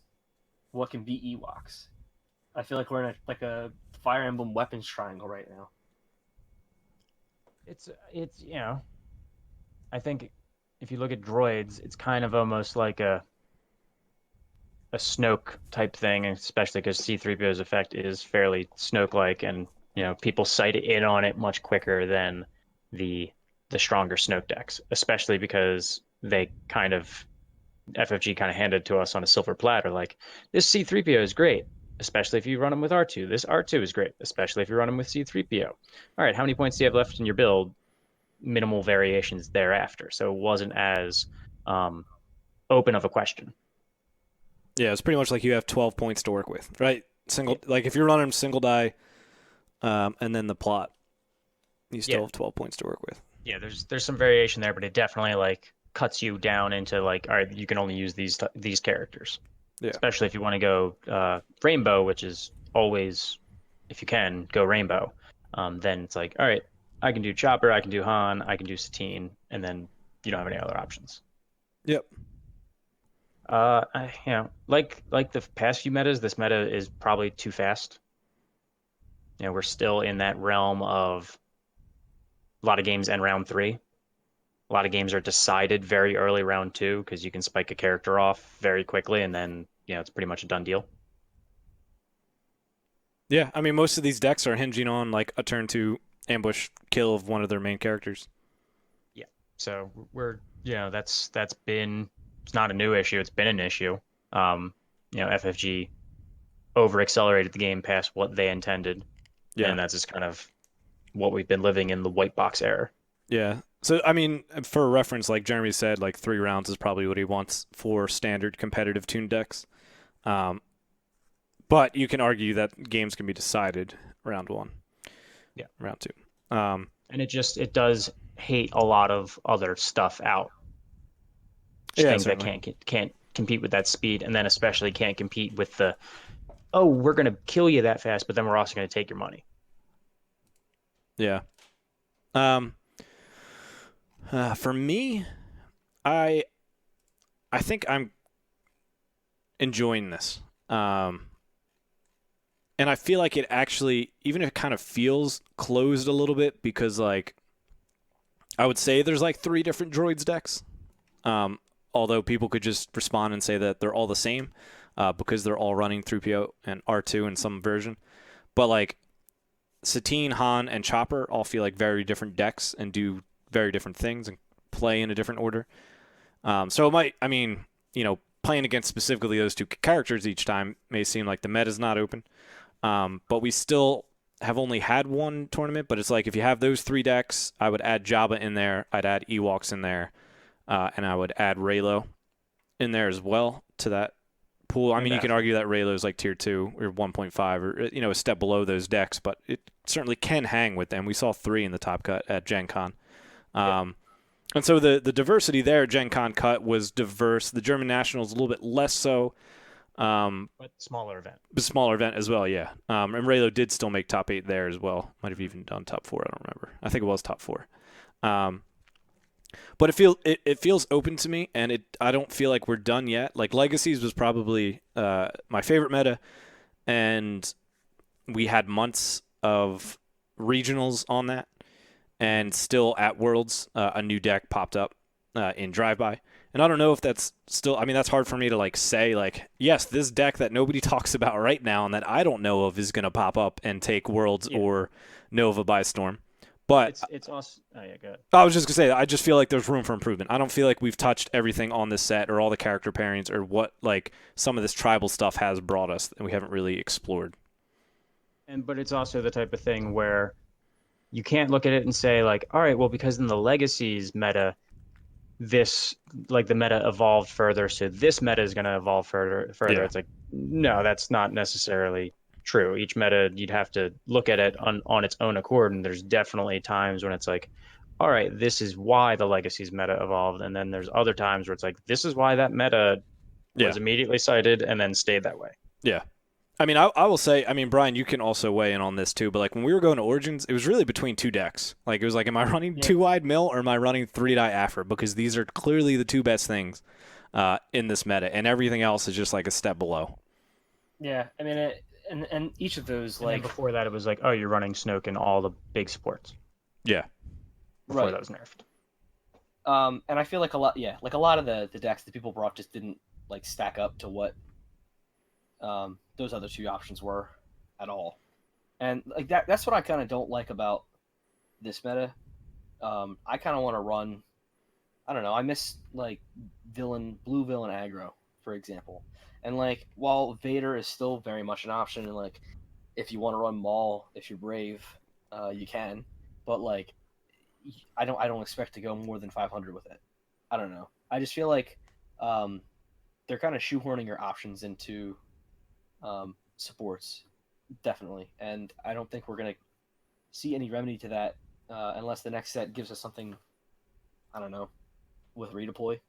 What can beat Ewoks? I feel like we're in a Fire Emblem weapons triangle right now. It's I think if you look at droids, it's kind of almost like a Snoke type thing, especially because C-3PO's effect is fairly Snoke-like, and people sight in on it much quicker than the stronger Snoke decks, especially because FFG kind of handed to us on a silver platter, like, this C-3PO is great, especially if you run him with R2. This R2 is great, especially if you run him with C-3PO. All right, how many points do you have left in your build? Minimal variations thereafter. So it wasn't as open of a question. Yeah, it's pretty much like you have 12 points to work with, right? Like if you're running single die, and then the plot, you still Yeah. have 12 points to work with. Yeah, there's some variation there, but it definitely like cuts you down into like, all right, you can only use these characters. Yeah. Especially if you want to go rainbow, which is always, if you can, go rainbow. Then it's like, all right, I can do Chopper, I can do Han, I can do Satine, and then you don't have any other options. Yep. Like the past few metas, this meta is probably too fast. We're still in that realm of a lot of games end round 3. A lot of games are decided very early round 2 because you can spike a character off very quickly, and then it's pretty much a done deal. Yeah, I mean, most of these decks are hinging on like a turn 2 ambush kill of one of their main characters. Yeah. So we're that's been, it's not a new issue. It's been an issue. FFG over accelerated the game past what they intended. Yeah. And that's just kind of what we've been living in the white box era. Yeah. So, I mean, for reference, like Jeremy said, like 3 rounds is probably what he wants for standard competitive tune decks. But you can argue that games can be decided round 1. Yeah. Round 2. And it does hate a lot of other stuff out. Yeah, Things certainly. that can't compete with that speed, and then especially can't compete with the, oh, we're going to kill you that fast, but then we're also going to take your money. Yeah. For me, I think I'm enjoying this. And I feel like it actually, even if it kind of feels closed a little bit, because like I would say there's like 3 different droids decks. Although people could just respond and say that they're all the same, because they're all running 3PO and R2 in some version. But like Satine, Han, and Chopper all feel like very different decks and do very different things and play in a different order. So it might, I mean, playing against specifically those 2 characters each time may seem like the meta's not open. But we still have only had 1 tournament, but it's like if you have those 3 decks, I would add Jabba in there, I'd add Ewoks in there, and I would add Reylo in there as well to that pool. I mean, you can argue that Reylo is like tier 2 or 1.5 or, a step below those decks, but it certainly can hang with them. We saw 3 in the top cut at Gen Con. And so the diversity there at Gen Con cut was diverse. The German Nationals a little bit less so. But smaller event. Smaller event as well, yeah. And Reylo did still make top 8 there as well. Might have even done top 4. I don't remember. I think it was top 4. But it feels open to me, and I don't feel like we're done yet. Like Legacies was probably my favorite meta, and we had months of regionals on that, and still at Worlds, a new deck popped up in Drive-By. And I don't know if that's still, I mean, that's hard for me to like say, like, yes, this deck that nobody talks about right now and that I don't know of is going to pop up and take Worlds or Nova by storm. But it's also, oh yeah, go ahead. I was just going to say, I just feel like there's room for improvement. I don't feel like we've touched everything on this set or all the character pairings or what like some of this tribal stuff has brought us and we haven't really explored. But it's also the type of thing where you can't look at it and say like, all right, well, because in the Legacies meta, this, like, the meta evolved further, so this meta is going to evolve further. Yeah. It's like, no, that's not necessarily true. Each meta, you'd have to look at it on its own accord, and there's definitely times when it's like, all right, this is why the Legacies meta evolved, and then there's other times where it's like, this is why that meta was immediately cited and then stayed that way. Yeah. I mean, I will say, I mean, Brian, you can also weigh in on this too, but like when we were going to Origins, it was really between 2 decks. Like it was like, am I running 2-wide mill or am I running 3-die Afra? Because these are clearly the 2 best things in this meta, and everything else is just like a step below. Yeah, I mean, and each of those, And like, then before that, it was like, oh, you're running Snoke in all the big supports. Yeah. Before Right. that was nerfed. And I feel like a lot of the decks that people brought just didn't like stack up to what those other 2 options were at all. And like that's what I kind of don't like about this meta. I kind of want to run, I don't know, I miss like blue villain aggro, for example. And like while Vader is still very much an option, and like if you want to run Maul, if you're brave, you can. But like I don't expect to go more than 500 with it. I don't know. I just feel like they're kind of shoehorning your options into supports, definitely. And I don't think we're gonna see any remedy to that unless the next set gives us something, I don't know, with redeploy.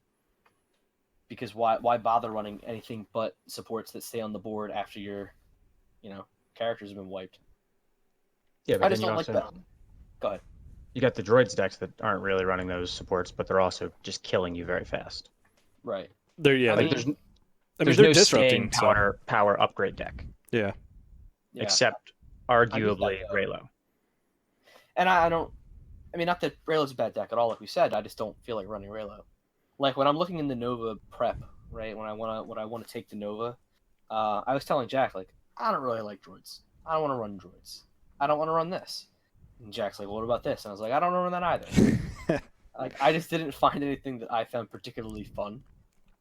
Because why bother running anything but supports that stay on the board after your, characters have been wiped? Yeah, but I then just you don't like also that. Go ahead. you got the droids decks that aren't really running those supports, but they're also just killing you very fast. Right. They're yeah. I they're, mean, There's I mean, there's they're no disrupting. staying So, power upgrade deck yeah. Yeah. except I get arguably that, though. Raylo. And I don't. I mean, not that Raylo's a bad deck at all, like we said. I just don't feel like running Raylo. Like when I'm looking in the Nova prep, right? When I want to take the Nova, I was telling Jack like, I don't really like droids. I don't want to run droids. I don't want to run this. And Jack's like, well, what about this? And I was like, I don't want to run that either. Like, I just didn't find anything that I found particularly fun.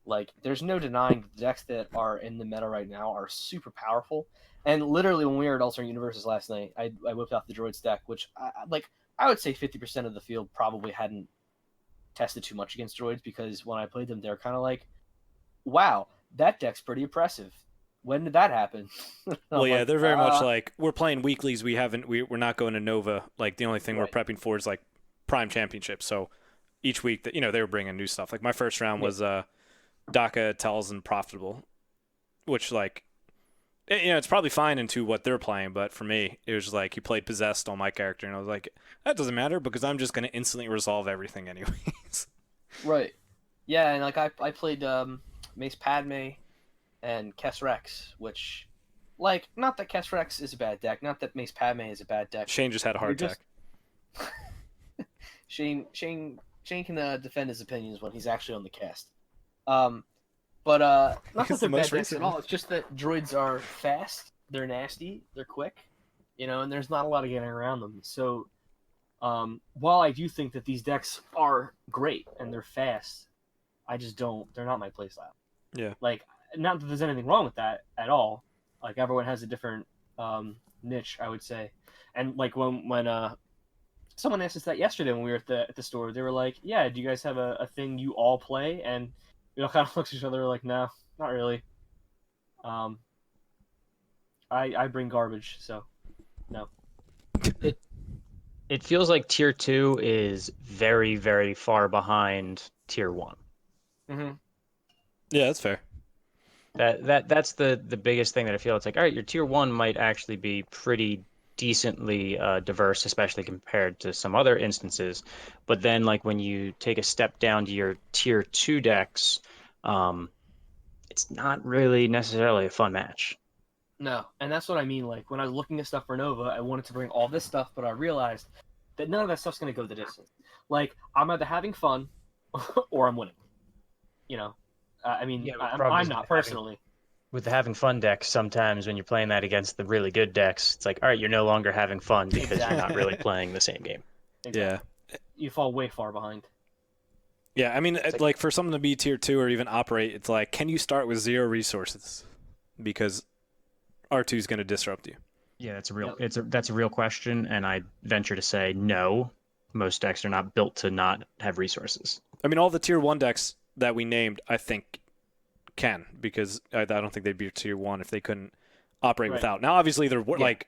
Like, there's no denying the decks that are in the meta right now are super powerful. And literally, when we were at Alternate Universes last night, I whipped out the droids deck, which I would say 50% of the field probably hadn't tested too much against droids, because when I played them, they're kind of like, wow, that deck's pretty impressive. When did that happen? Well, I'm yeah, like, they're very much like, we're playing weeklies. We're not going to Nova. Like, the only thing Right. we're prepping for is like Prime Championship. So each week that they were bringing new stuff. Like my first round was DACA, Tells, and Profitable, which like it's probably fine into what they're playing, but for me it was just like he played Possessed on my character, and I was like, that doesn't matter because I'm just going to instantly resolve everything anyways. Right. Yeah, and like I played Mace Padme and Kess Rex, which, like, not that Kess Rex is a bad deck, not that Mace Padme is a bad deck. Shane just had a heart You're attack. Shane can defend his opinions when he's actually on the cast. But not He's that the they're most bad decks recent at all. It's just that droids are fast, they're nasty, they're quick, and there's not a lot of getting around them. So, while I do think that these decks are great and they're fast, I just don't. They're not my playstyle. Yeah. Like, not that there's anything wrong with that at all. Like, everyone has a different niche, I would say. And like when someone asked us that yesterday when we were at the store, they were like, "Yeah, do you guys have a thing you all play?" And we all kind of looked at each other like, "No, not really." I bring garbage, so no. It feels like tier 2 is very, very far behind tier 1. Mm-hmm. Yeah, that's fair. That's the biggest thing that I feel. It's like, all right, your tier 1 might actually be pretty decently diverse, especially compared to some other instances. But then, like, when you take a step down to your tier 2 decks, it's not really necessarily a fun match. No, and that's what I mean. Like, when I was looking at stuff for Nova, I wanted to bring all this stuff, but I realized that none of that stuff's going to go the distance. Like, I'm either having fun or I'm winning. I mean, Yeah, but I'm problem is not having- personally. With the having fun decks, sometimes when you're playing that against the really good decks, it's like, all right, you're no longer having fun because you're not really playing the same game. Yeah. You fall way far behind. Yeah, I mean, like- like for something to be tier 2 or even operate, it's like, can you start with 0 resources? Because R2 is going to disrupt you. Yeah, that's a real Yep. that's a real question, and I venture to say no. Most decks are not built to not have resources. I mean, all the tier 1 decks that we named, I think, can, because I don't think they'd be tier 1 if they couldn't operate Right. without. Now, obviously, they're like,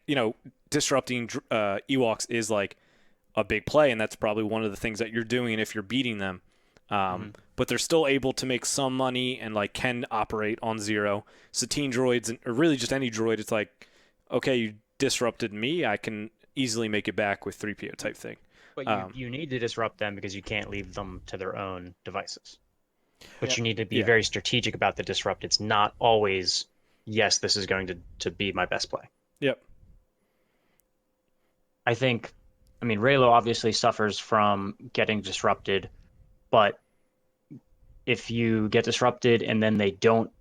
disrupting Ewoks is like a big play, and that's probably one of the things that you're doing if you're beating them. But they're still able to make some money and like can operate on 0. Satine droids, or really just any droid, it's like, okay, you disrupted me, I can easily make it back with 3PO type thing. But you need to disrupt them because you can't leave them to their own devices. But Yep. you need to be Yeah. very strategic about the disrupt. It's not always, yes, this is going to be my best play. Yep. I mean, Raylo obviously suffers from getting disrupted, but if you get disrupted and then they don't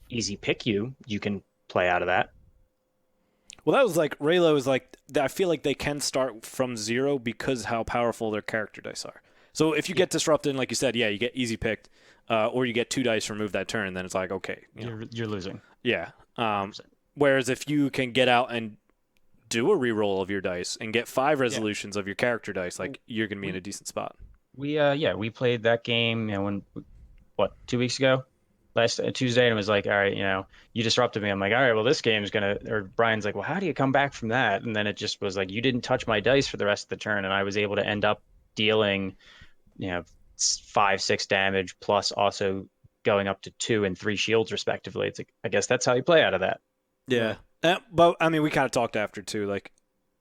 easy pick you, you can play out of that. Well, that was like, Raylo is like, I feel like they can start from 0 because how powerful their character dice are. So if you get disrupted, and like you said, yeah, you get easy picked, or you get 2 dice removed that turn, then it's like, okay. You're losing. Yeah. Whereas if you can get out and do a reroll of your dice and get 5 resolutions of your character dice, like, you're going to be in a decent spot. We played that game, when 2 weeks ago? last Tuesday, and was like, all right, you disrupted me. I'm like, all right, well, this game's gonna. Or Brian's like, well, how do you come back from that? And then it just was like, you didn't touch my dice for the rest of the turn, and I was able to end up dealing, 5, 6 damage plus also going up to 2 and 3 shields respectively. It's like, I guess that's how you play out of that. Yeah. But I mean, we kind of talked after too. Like,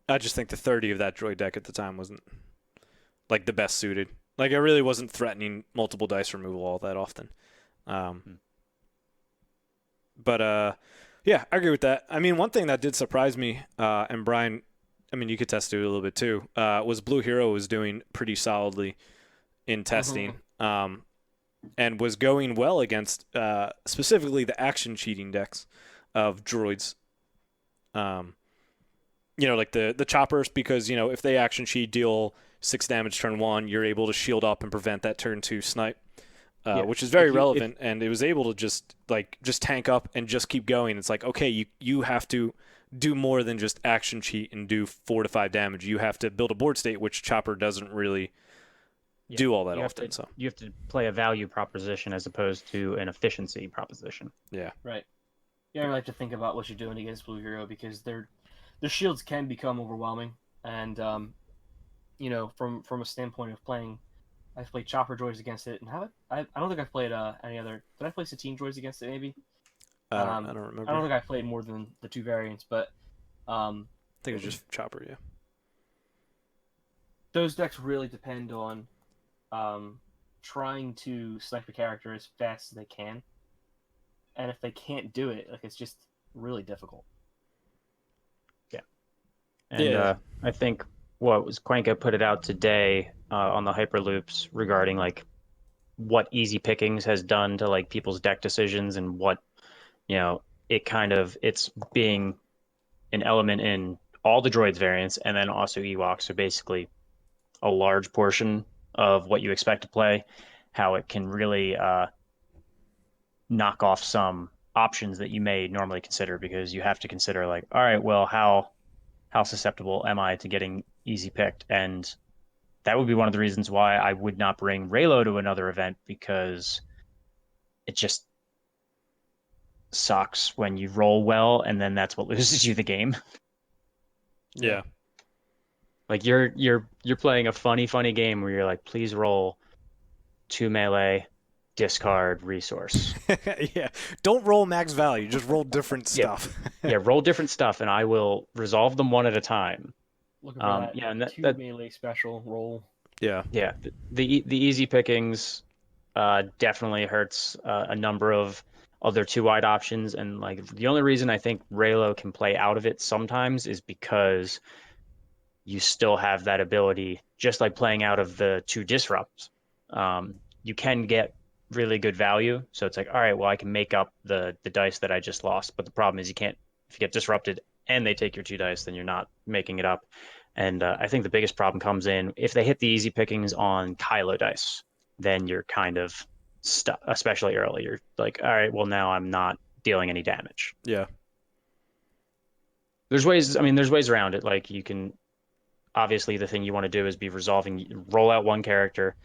I just think the 30 of that droid deck at the time wasn't like the best suited. Like, it really wasn't threatening multiple dice removal all that often. But yeah, I agree with that. I mean, one thing that did surprise me, and Brian, I mean, you could test it a little bit too, was Blue Hero was doing pretty solidly in testing, and was going well against specifically the action cheating decks of droids. Like the choppers, because if they action cheat, deal 6 damage turn 1, you're able to shield up and prevent that turn 2 snipe, which is very relevant. And it was able to just tank up and just keep going. It's like, okay, you have to do more than just action cheat and do 4 to 5 damage. You have to build a board state, which Chopper doesn't really do all that often. So you have to play a value proposition as opposed to an efficiency proposition. Yeah. Right. You don't really have to think about what you're doing against Blue Hero because their shields can become overwhelming. And from a standpoint of playing, I've played Chopper droids against it, and I don't think I've played any other. Did I play Satine droids against it? Maybe. I don't remember. I don't think I played more than the 2 variants, but I think it was just Chopper. Yeah. Those decks really depend on trying to select the character as fast as they can, and if they can't do it, like, it's just really difficult. Yeah, and I think what was Quenka put it out today on the Hyperloops regarding like what easy pickings has done to like people's deck decisions and what it's being an element in all the droids variants and then also Ewoks. So basically, a large portion of what you expect to play, how it can really knock off some options that you may normally consider, because you have to consider like, all right, well, how susceptible am I to getting easy picked? And that would be one of the reasons why I would not bring Raylo to another event, because it just sucks when you roll well and then that's what loses you the game. Yeah. Like you're playing a funny game where you're like, please roll 2 melee, discard resource. Yeah. Don't roll max value. Just roll different stuff. Yeah, roll different stuff, and I will resolve them one at a time. Looking for that, and two that melee special roll. Yeah. Yeah, the easy pickings definitely hurts a number of other 2-wide options, and like the only reason I think Raylo can play out of it sometimes is because you still have that ability, just like playing out of the 2 disrupts. You can get really good value, so it's like, all right, well, I can make up the dice that I just lost, but the problem is you can't. If you get disrupted and they take your 2 dice, then you're not making it up. And I think the biggest problem comes in if they hit the easy pickings on Kylo dice, then you're kind of stuck, especially early. You're like, all right, well, now I'm not dealing any damage. Yeah. There's ways around it. Like, you can, obviously the thing you want to do is be roll out one character,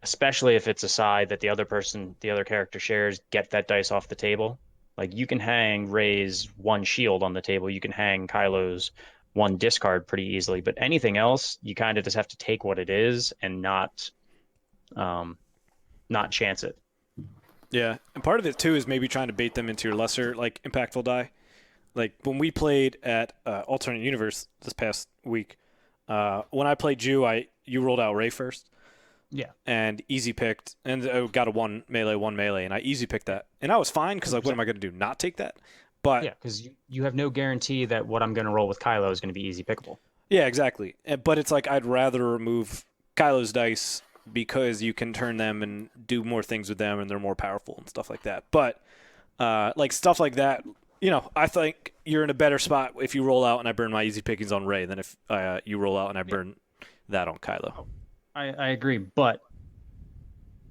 especially if it's a side that the other character shares, get that dice off the table. Like, you can hang Rey's 1 shield on the table. You can hang Kylo's 1 discard pretty easily, but anything else, you kind of just have to take what it is and not chance it. Yeah, and part of it too is maybe trying to bait them into your lesser impactful die. Like when we played at Alternate Universe this past week, when I played you rolled out Rey first. Yeah. And easy picked, and I got a 1 melee, and I easy picked that, and I was fine because what am I going to do? Not take that? But yeah, because you have no guarantee that what I'm going to roll with Kylo is going to be easy pickable. Yeah, exactly. But it's like I'd rather remove Kylo's dice because you can turn them and do more things with them, and they're more powerful and stuff like that. But stuff like that, I think you're in a better spot if you roll out and I burn my easy pickings on Rey than if you roll out and I burn that on Kylo. I agree, but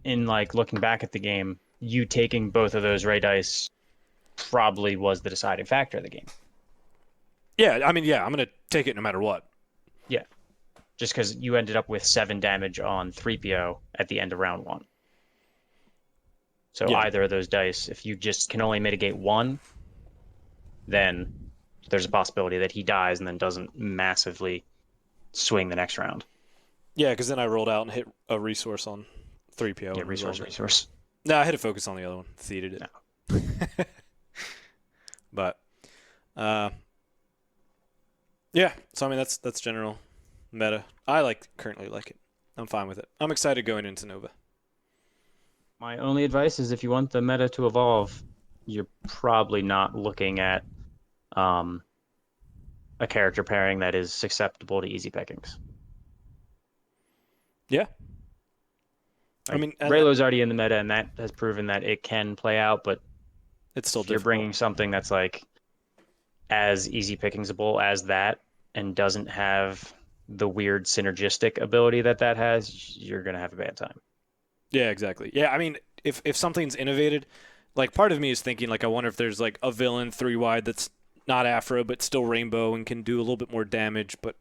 in looking back at the game, you taking both of those Rey dice probably was the deciding factor of the game. Yeah, I mean, I'm going to take it no matter what. Yeah, just because you ended up with 7 damage on 3PO at the end of round 1. So Yeah. either of those dice, if you just can only mitigate one, then there's a possibility that he dies and then doesn't massively swing the next round. Yeah, because then I rolled out and hit a resource on 3PO. Yeah, and resource, resolved it. resource. No, I hit a focus on the other one. Theated it. No. But, yeah. So I mean, that's general meta. I currently like it. I'm fine with it. I'm excited going into Nova. My only advice is if you want the meta to evolve, you're probably not looking at a character pairing that is susceptible to easy pickings. Yeah. I mean, and Raylo's already in the meta, and that has proven that it can play out, but it's still if you're difficult. bringing something that's like as easy pickingsable as that and doesn't have the weird synergistic ability that has, you're going to have a bad time. Yeah, exactly. Yeah, I mean, if something's innovated, like part of me is thinking like I wonder if there's like a villain 3-wide that's not Afro but still rainbow and can do a little bit more damage, but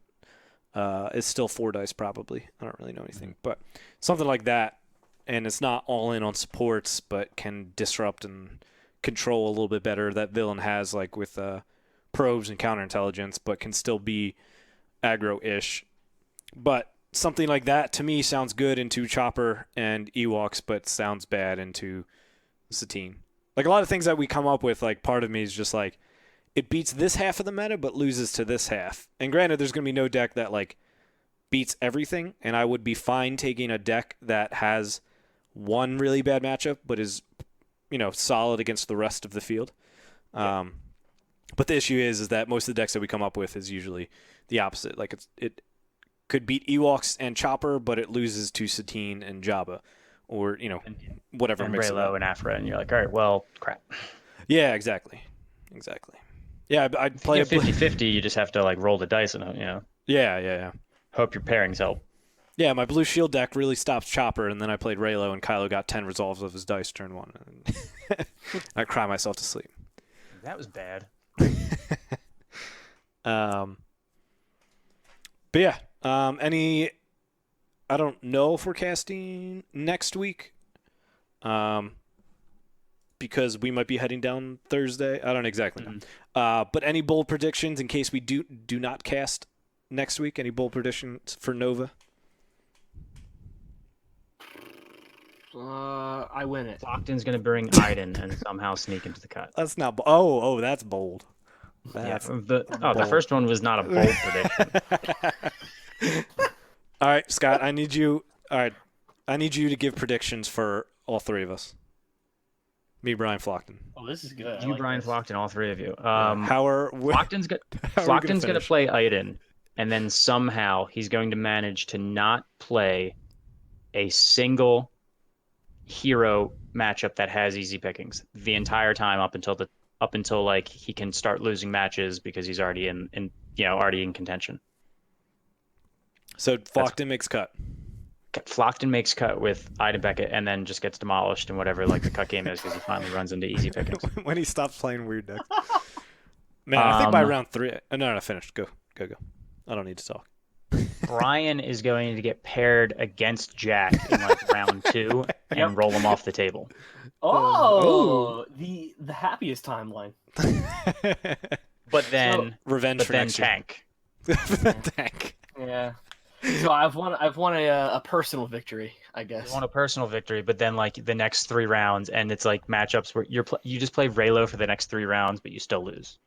is still 4 dice probably. I don't really know anything, but something like that, and it's not all in on supports, but can disrupt and control a little bit better. That villain has like with probes and counterintelligence, but can still be aggro-ish. But something like that to me sounds good into Chopper and Ewoks, but sounds bad into Satine. Like a lot of things that we come up with, like part of me is just like, it beats this half of the meta, but loses to this half. And granted, there's going to be no deck that like beats everything, and I would be fine taking a deck that has one really bad matchup, but is, solid against the rest of the field. Yeah. But the issue is that most of the decks that we come up with is usually the opposite. Like it could beat Ewoks and Chopper, but it loses to Satine and Jabba, or whatever. And mix it Raylo up. and Afra, and you're like, all right, well, crap. Yeah, exactly. Yeah, I'd play Yeah, 50-50, you just have to like roll the dice and Yeah. hope your pairings help. Yeah, my blue shield deck really stops Chopper, and then I played Raylo, and Kylo got 10 resolves of his dice turn 1. And I cry myself to sleep. That was bad. But yeah, I don't know if we're casting next week, because we might be heading down Thursday. I don't exactly know. But any bold predictions in case we do not cast next week? Any bold predictions for Nova? I win it. Flockton's going to bring Iden and somehow sneak into the cut. That's not. Oh, that's bold. That's The first one was not a bold prediction. All right, Scott. I need you. All right, I need you to give predictions for all three of us. Me, Brian, Flockton. Oh, this is good. I You, like Brian, this. Flockton, all three of you. How are we? Flockton's how are we gonna going to finish? play Iden, and then somehow he's going to manage to not play a single hero matchup that has easy pickings the entire time up until like he can start losing matches because he's already already in contention. So Flockton makes cut. Flockton makes cut with Iden Beckett and then just gets demolished in whatever like the cut game is because he finally runs into easy pickings. When he stops playing weird decks. Man, I think by round 3. No, finished. Go. I don't need to talk. Brian is going to get paired against Jack in like round 2 and roll him off the table. Oh, the happiest timeline. But then Revenge for next year. tank. Tank. Yeah. So I've won a personal victory, I guess. You want a personal victory, but then like the next 3 rounds, and it's like matchups where you just play Raylo for the next 3 rounds, but you still lose.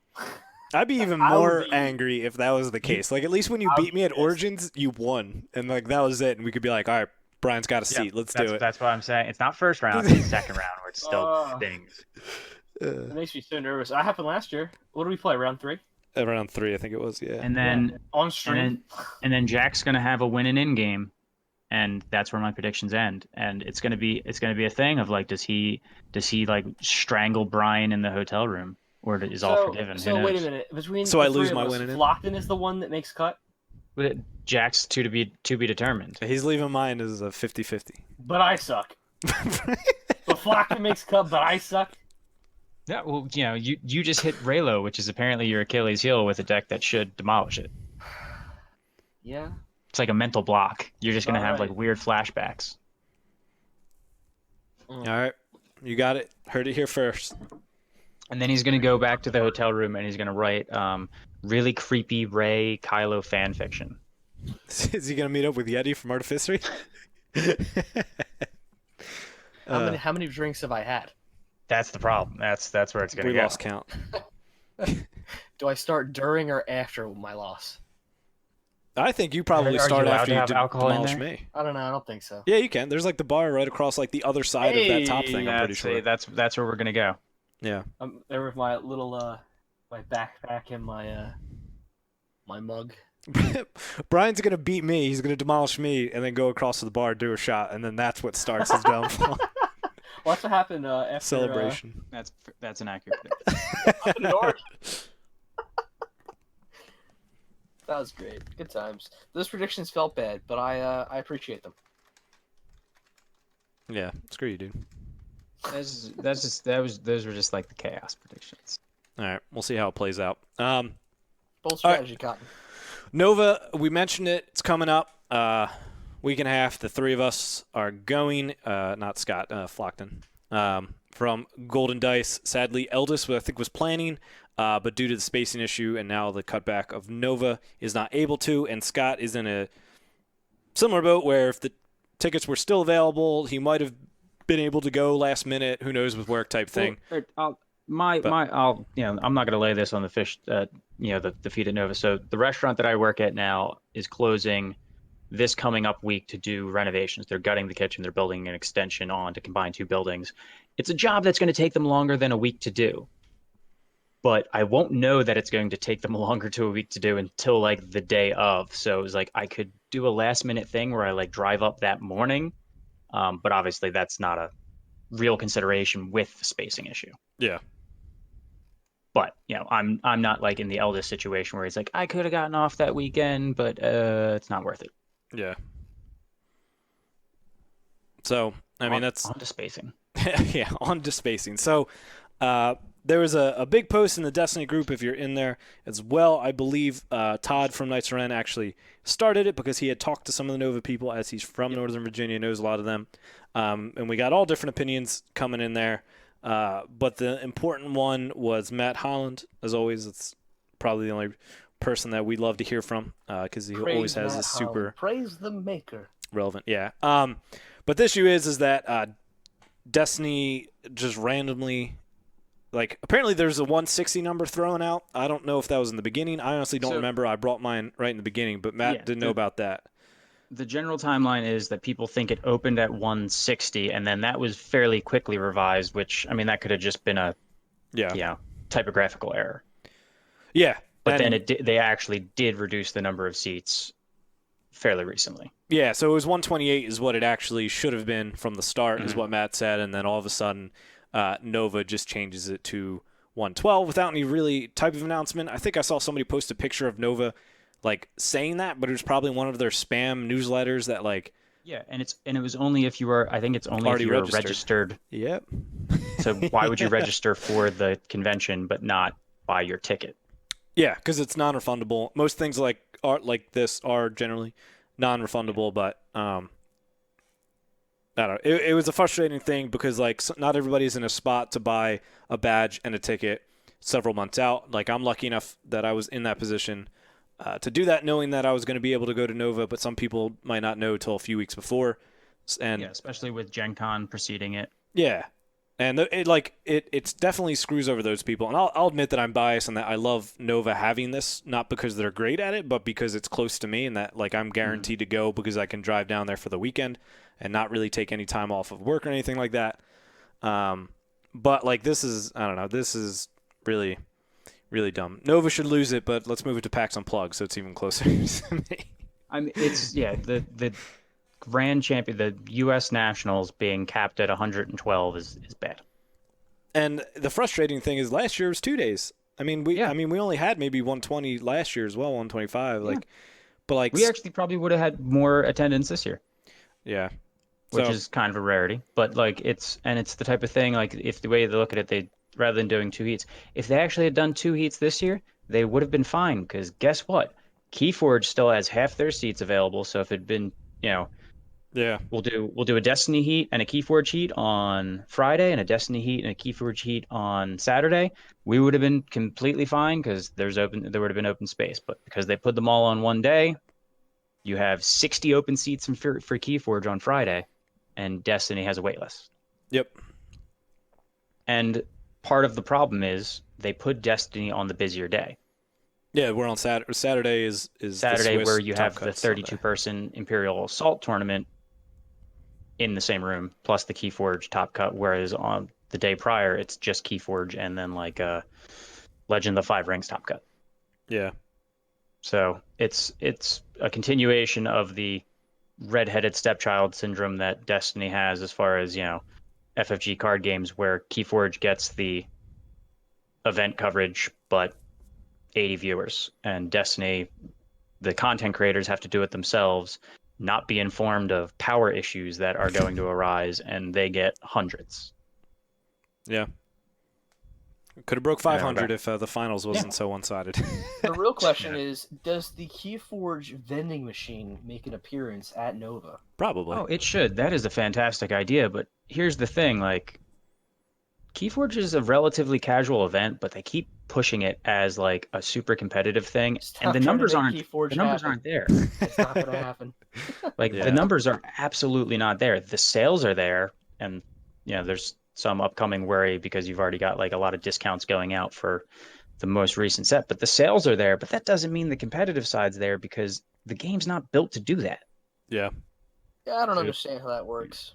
I'd be even I would more be- angry if that was the case. Like, at least when you I would beat me be at pissed. Origins, you won. And, like, that was it. And we could be like, all right, Brian's got a seat. Let's do it. That's what I'm saying. It's not first round, it's second round where it still Oh. stings. It makes me so nervous. That happened last year. What did we play? Round 3? Round 3, I think it was, yeah. And then On stream. and then Jack's gonna have a win and in game, and that's where my predictions end. And it's gonna be a thing of like, does he like strangle Brian in the hotel room, or is all forgiven? So Who wait a knows? minute. Between So the I lose three of my us, win and in? Flockton is the one that makes cut, But Jack's to be determined. He's leaving mine as a 50-50. but I suck. But Flockton makes cut, but I suck. Yeah, well, you just hit Raylo, which is apparently your Achilles heel with a deck that should demolish it. Yeah. It's like a mental block. You're just gonna have Alright. like weird flashbacks. All right. You got it. Heard it here first. And then he's gonna go back to the hotel room and he's gonna write really creepy Rey Kylo fan fiction. Is he gonna meet up with Yeti from Artificery? How many drinks have I had? That's the problem. That's where it's gonna We go. lost count. Do I start during or after my loss? I think you probably Are you start allowed after to you have alcohol in demolish there? me. I don't know. I don't think so. Yeah, you can. There's like the bar right across like the other side of that top thing. I'm pretty sure. That's where we're gonna go. Yeah. I'm there with my little my backpack and my my mug. Brian's gonna beat me. He's gonna demolish me, and then go across to the bar, do a shot, and then that's what starts his downfall. Well, that's what happened after Celebration. That's an accurate prediction. That was great. Good times. Those predictions felt bad, but I appreciate them. Yeah. Screw you, dude. Those were just like the chaos predictions. All right. We'll see how it plays out. Bold All right. strategy, Cotton. Nova, we mentioned it. It's coming up. Week and a half. The three of us are going. Not Scott, Flockton. From Golden Dice. Sadly, Eldest, I think, was planning, but due to the spacing issue and now the cutback of Nova, is not able to. And Scott is in a similar boat where if the tickets were still available, he might have been able to go last minute. Who knows with work type thing. I'm not gonna lay this on the fish. The feed at Nova. So the restaurant that I work at now is closing this coming up week to do renovations. They're gutting the kitchen. They're building an extension on to combine two buildings. It's a job that's going to take them longer than a week to do. But I won't know that it's going to take them longer to a week to do until like the day of. So it was like I could do a last minute thing where I like drive up that morning. But obviously that's not a real consideration with the spacing issue. Yeah. But I'm not like in the Eldest situation where it's like I could have gotten off that weekend, but it's not worth it. Yeah. So I mean that's on to spacing. yeah, on to spacing. So there was a big post in the Destiny group if you're in there as well. I believe Todd from Knights of Ren actually started it because he had talked to some of the Nova people as he's from Northern Virginia, knows a lot of them. And we got all different opinions coming in there. But the important one was Matt Holland. As always, it's probably the only person that we love to hear from because he always has Matt this super Holland. Praise the maker. relevant. Yeah. But the issue is that Destiny just randomly, like, apparently there's a 160 number thrown out. I don't know if that was in the beginning. I honestly don't remember. I brought mine right in the beginning, but Matt didn't know about that. The general timeline is that people think it opened at 160, and then that was fairly quickly revised, which, I mean, that could have just been a typographical error. Yeah. But then they actually did reduce the number of seats fairly recently. Yeah, so it was 128 is what it actually should have been from the start, is what Matt said, and then all of a sudden Nova just changes it to 112 without any really type of announcement. I think I saw somebody post a picture of Nova like saying that, but it was probably one of their spam newsletters that like and it was only if you were already if you were registered. Yep. So why would you register for the convention but not buy your ticket? Yeah, because it's non-refundable. Most things like this are generally non-refundable, but I don't know. It was a frustrating thing because like not everybody's in a spot to buy a badge and a ticket several months out. Like I'm lucky enough that I was in that position to do that, knowing that I was going to be able to go to Nova, but some people might not know till a few weeks before. And especially with Gen Con preceding it. Yeah. And it definitely screws over those people. And I'll admit that I'm biased and that I love Nova having this, not because they're great at it, but because it's close to me and that like I'm guaranteed to go because I can drive down there for the weekend and not really take any time off of work or anything like that. But like this is, I don't know, this is really, really dumb. Nova should lose it, but let's move it to PAX Unplugged so it's even closer to me. I mean, it's the Grand Champion, the U.S. Nationals being capped at 112 is bad. And the frustrating thing is last year was 2 days. I mean, we only had maybe 120 last year as well, 125. But we actually probably would have had more attendance this year. Yeah, which is kind of a rarity. But like it's the type of thing like if the way they look at it, they rather than doing 2 heats, if they actually had done 2 heats this year, they would have been fine. Because guess what? Keyforge still has half their seats available. So if it'd been Yeah. We'll do a Destiny heat and a Keyforge heat on Friday, and a Destiny heat and a Keyforge heat on Saturday. We would have been completely fine because there would have been open space. But because they put them all on one day, you have 60 open seats for Keyforge on Friday, and Destiny has a wait list. Yep. And part of the problem is they put Destiny on the busier day. Yeah, we're on Saturday. Saturday is Saturday, the Swiss where you Top have the Cut Sunday. 32-person Imperial Assault tournament in the same room, plus the Keyforge Top Cut, whereas on the day prior, it's just Keyforge and then like Legend of the Five Rings Top Cut. Yeah. So it's a continuation of the redheaded stepchild syndrome that Destiny has as far as, FFG card games, where Keyforge gets the event coverage, but 80 viewers, and Destiny, the content creators have to do it themselves, not be informed of power issues that are going to arise, and they get hundreds. Yeah. Could have broke Yeah, 500 okay. if the finals wasn't so one-sided. The real question is, does the Keyforge vending machine make an appearance at Nova? Probably. Oh, it should. That is a fantastic idea, but here's the thing, like, Keyforge is a relatively casual event, but they keep pushing it as like a super competitive thing, Stop and the trying to numbers make aren't Keyforge the numbers happen. aren't there. It's not going to happen. Like Yeah. the numbers are absolutely not there. The sales are there, and there's some upcoming worry because you've already got like a lot of discounts going out for the most recent set, but the sales are there, but that doesn't mean the competitive side's there because the game's not built to do that. Yeah. Yeah, I don't Dude. understand how that works.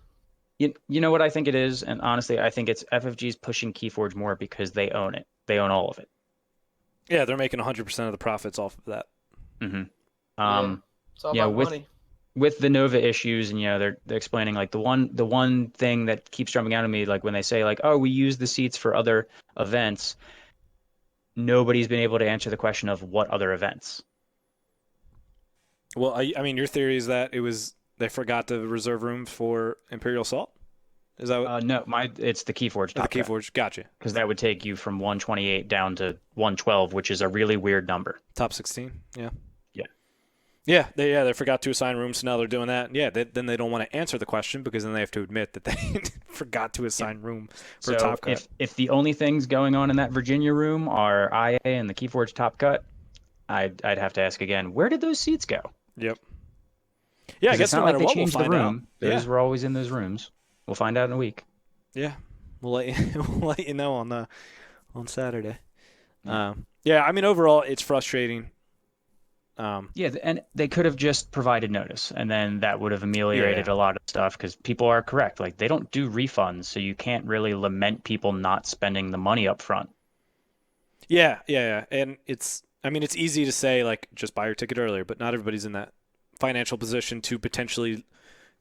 You know what I think it is, and honestly, I think it's FFG's pushing Keyforge more because they own it. They own all of it. Yeah, they're making 100% of the profits off of that. Mm-hmm. Yeah. It's all yeah, about money. With the Nova issues, and they're explaining like the one thing that keeps jumping out at me, like when they say like, oh, we use the seats for other events, nobody's been able to answer the question of what other events. Well, I mean, your theory is that they forgot to reserve room for Imperial Assault? Is that what? No, it's the Keyforge the top cut, Keyforge? Gotcha. because that would take you from 128 down to 112, which is a really weird number. Top 16. Yeah. Yeah. Yeah, they forgot to assign rooms, so now they're doing that. Yeah, then they don't want to answer the question because then they have to admit that they forgot to assign room for So Top Cut. if the only things going on in that Virginia room are IA and the Keyforge top cut, I'd have to ask again, where did those seats go? Yep. Yeah, I 'Cause guess it's no not matter like they what, we'll changed the find out. room. Those were always in those rooms. We'll find out in a week. Yeah, we'll let you know on Saturday. Yeah, I mean overall it's frustrating. Yeah, and they could have just provided notice, and then that would have ameliorated a lot of stuff, because people are correct. Like, they don't do refunds, so you can't really lament people not spending the money up front. Yeah, and it's easy to say like just buy your ticket earlier, but not everybody's in that financial position to potentially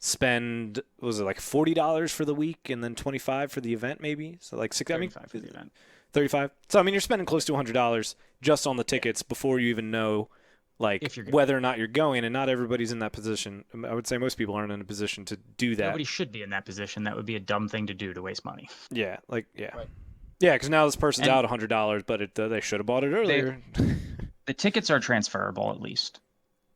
spend, was it like $40 for the week and then $25 for the event maybe? So like $35 for the event. 35. So I mean you're spending close to $100 just on the tickets before you even know like If you're going. whether or not you're going, and not everybody's in that position. I would say most people aren't in a position to do that. Nobody should be in that position. That would be a dumb thing to do, to waste money. Yeah, like Right. Yeah, because now this person's And- out $100, but they should have bought it earlier. The tickets are transferable, at least.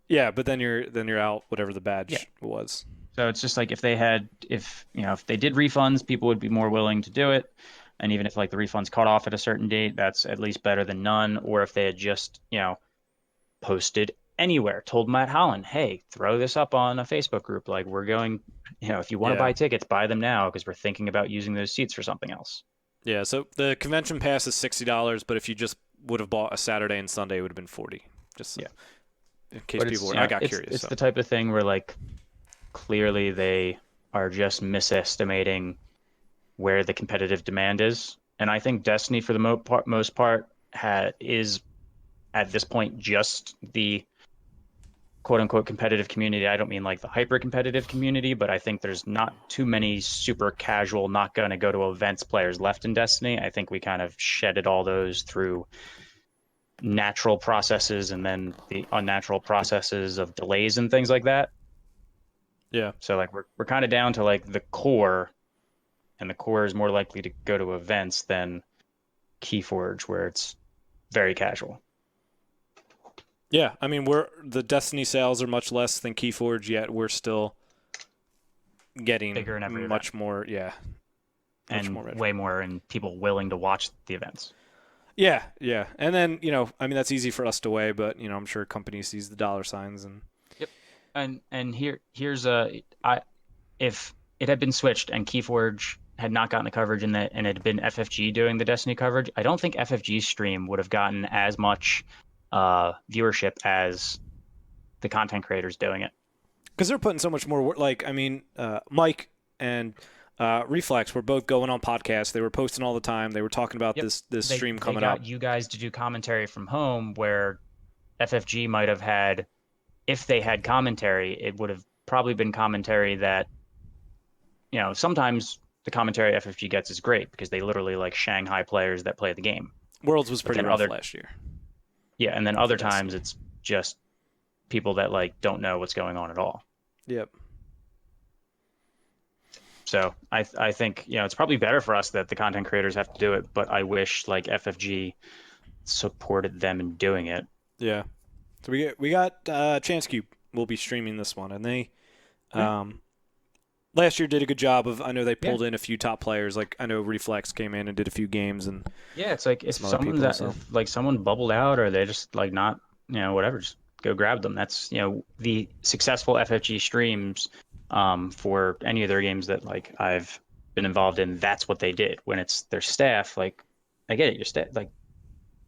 Yeah, but then you're out whatever the badge Yeah. was. So it's just like if they did refunds, people would be more willing to do it. And even if like the refunds cut off at a certain date, that's at least better than none. Or if they had just, posted anywhere, told Matt Holland, hey, throw this up on a Facebook group. Like, we're going, if you want to Yeah. buy tickets, buy them now, because we're thinking about using those seats for something else. Yeah, so the convention pass is $60, but if you just would have bought a Saturday and Sunday, it would have been $40. Just Yeah. in case But people it's, were, I got it's, curious. It's So. the type of thing where like clearly they are just misestimating where the competitive demand is. And I think Destiny, for the most part, is at this point just the quote unquote competitive community. I don't mean like the hyper competitive community, but I think there's not too many super casual, not going to go to events players left in Destiny. I think we kind of shedded all those through natural processes and then the unnatural processes of delays and things like that. Yeah. So like we're kind of down to like the core, and the core is more likely to go to events than Keyforge, where it's very casual. Yeah, I mean the Destiny sales are much less than Keyforge, yet we're still getting Bigger in every much more, much and more ready. way more, and people willing to watch the events. Yeah. And then, I mean, that's easy for us to weigh, but, I'm sure company sees the dollar signs and And here's if it had been switched and Keyforge had not gotten the coverage and it had been FFG doing the Destiny coverage, I don't think FFG's stream would have gotten as much viewership as the content creators doing it. because they're putting so much more work. Like, I mean, Mike and Reflex were both going on podcasts. They were posting all the time. They were talking about Yep. this stream They coming got up. you guys to do commentary from home, where FFG might have had, if they had commentary, it would have probably been commentary that, sometimes the commentary FFG gets is great because they literally like Shanghai players that play the game. Worlds was pretty then rough other- last year. Yeah, and then other For Destiny. times it's just people that like don't know what's going on at all. Yep. So I think it's probably better for us that the content creators have to do it, but I wish like FFG supported them in doing it. Yeah. So we got Chance Cube will be streaming this one, and they last year did a good job of. I know they pulled in a few top players. Like I know Reflex came in and did a few games, and Yeah, it's like if Some other someone's people, at, so. if, like someone bubbled out or they just like not whatever, just go grab them. That's the successful FFG streams for any of their games that like I've been involved in. That's what they did. When it's their staff, like I get it, your staff, like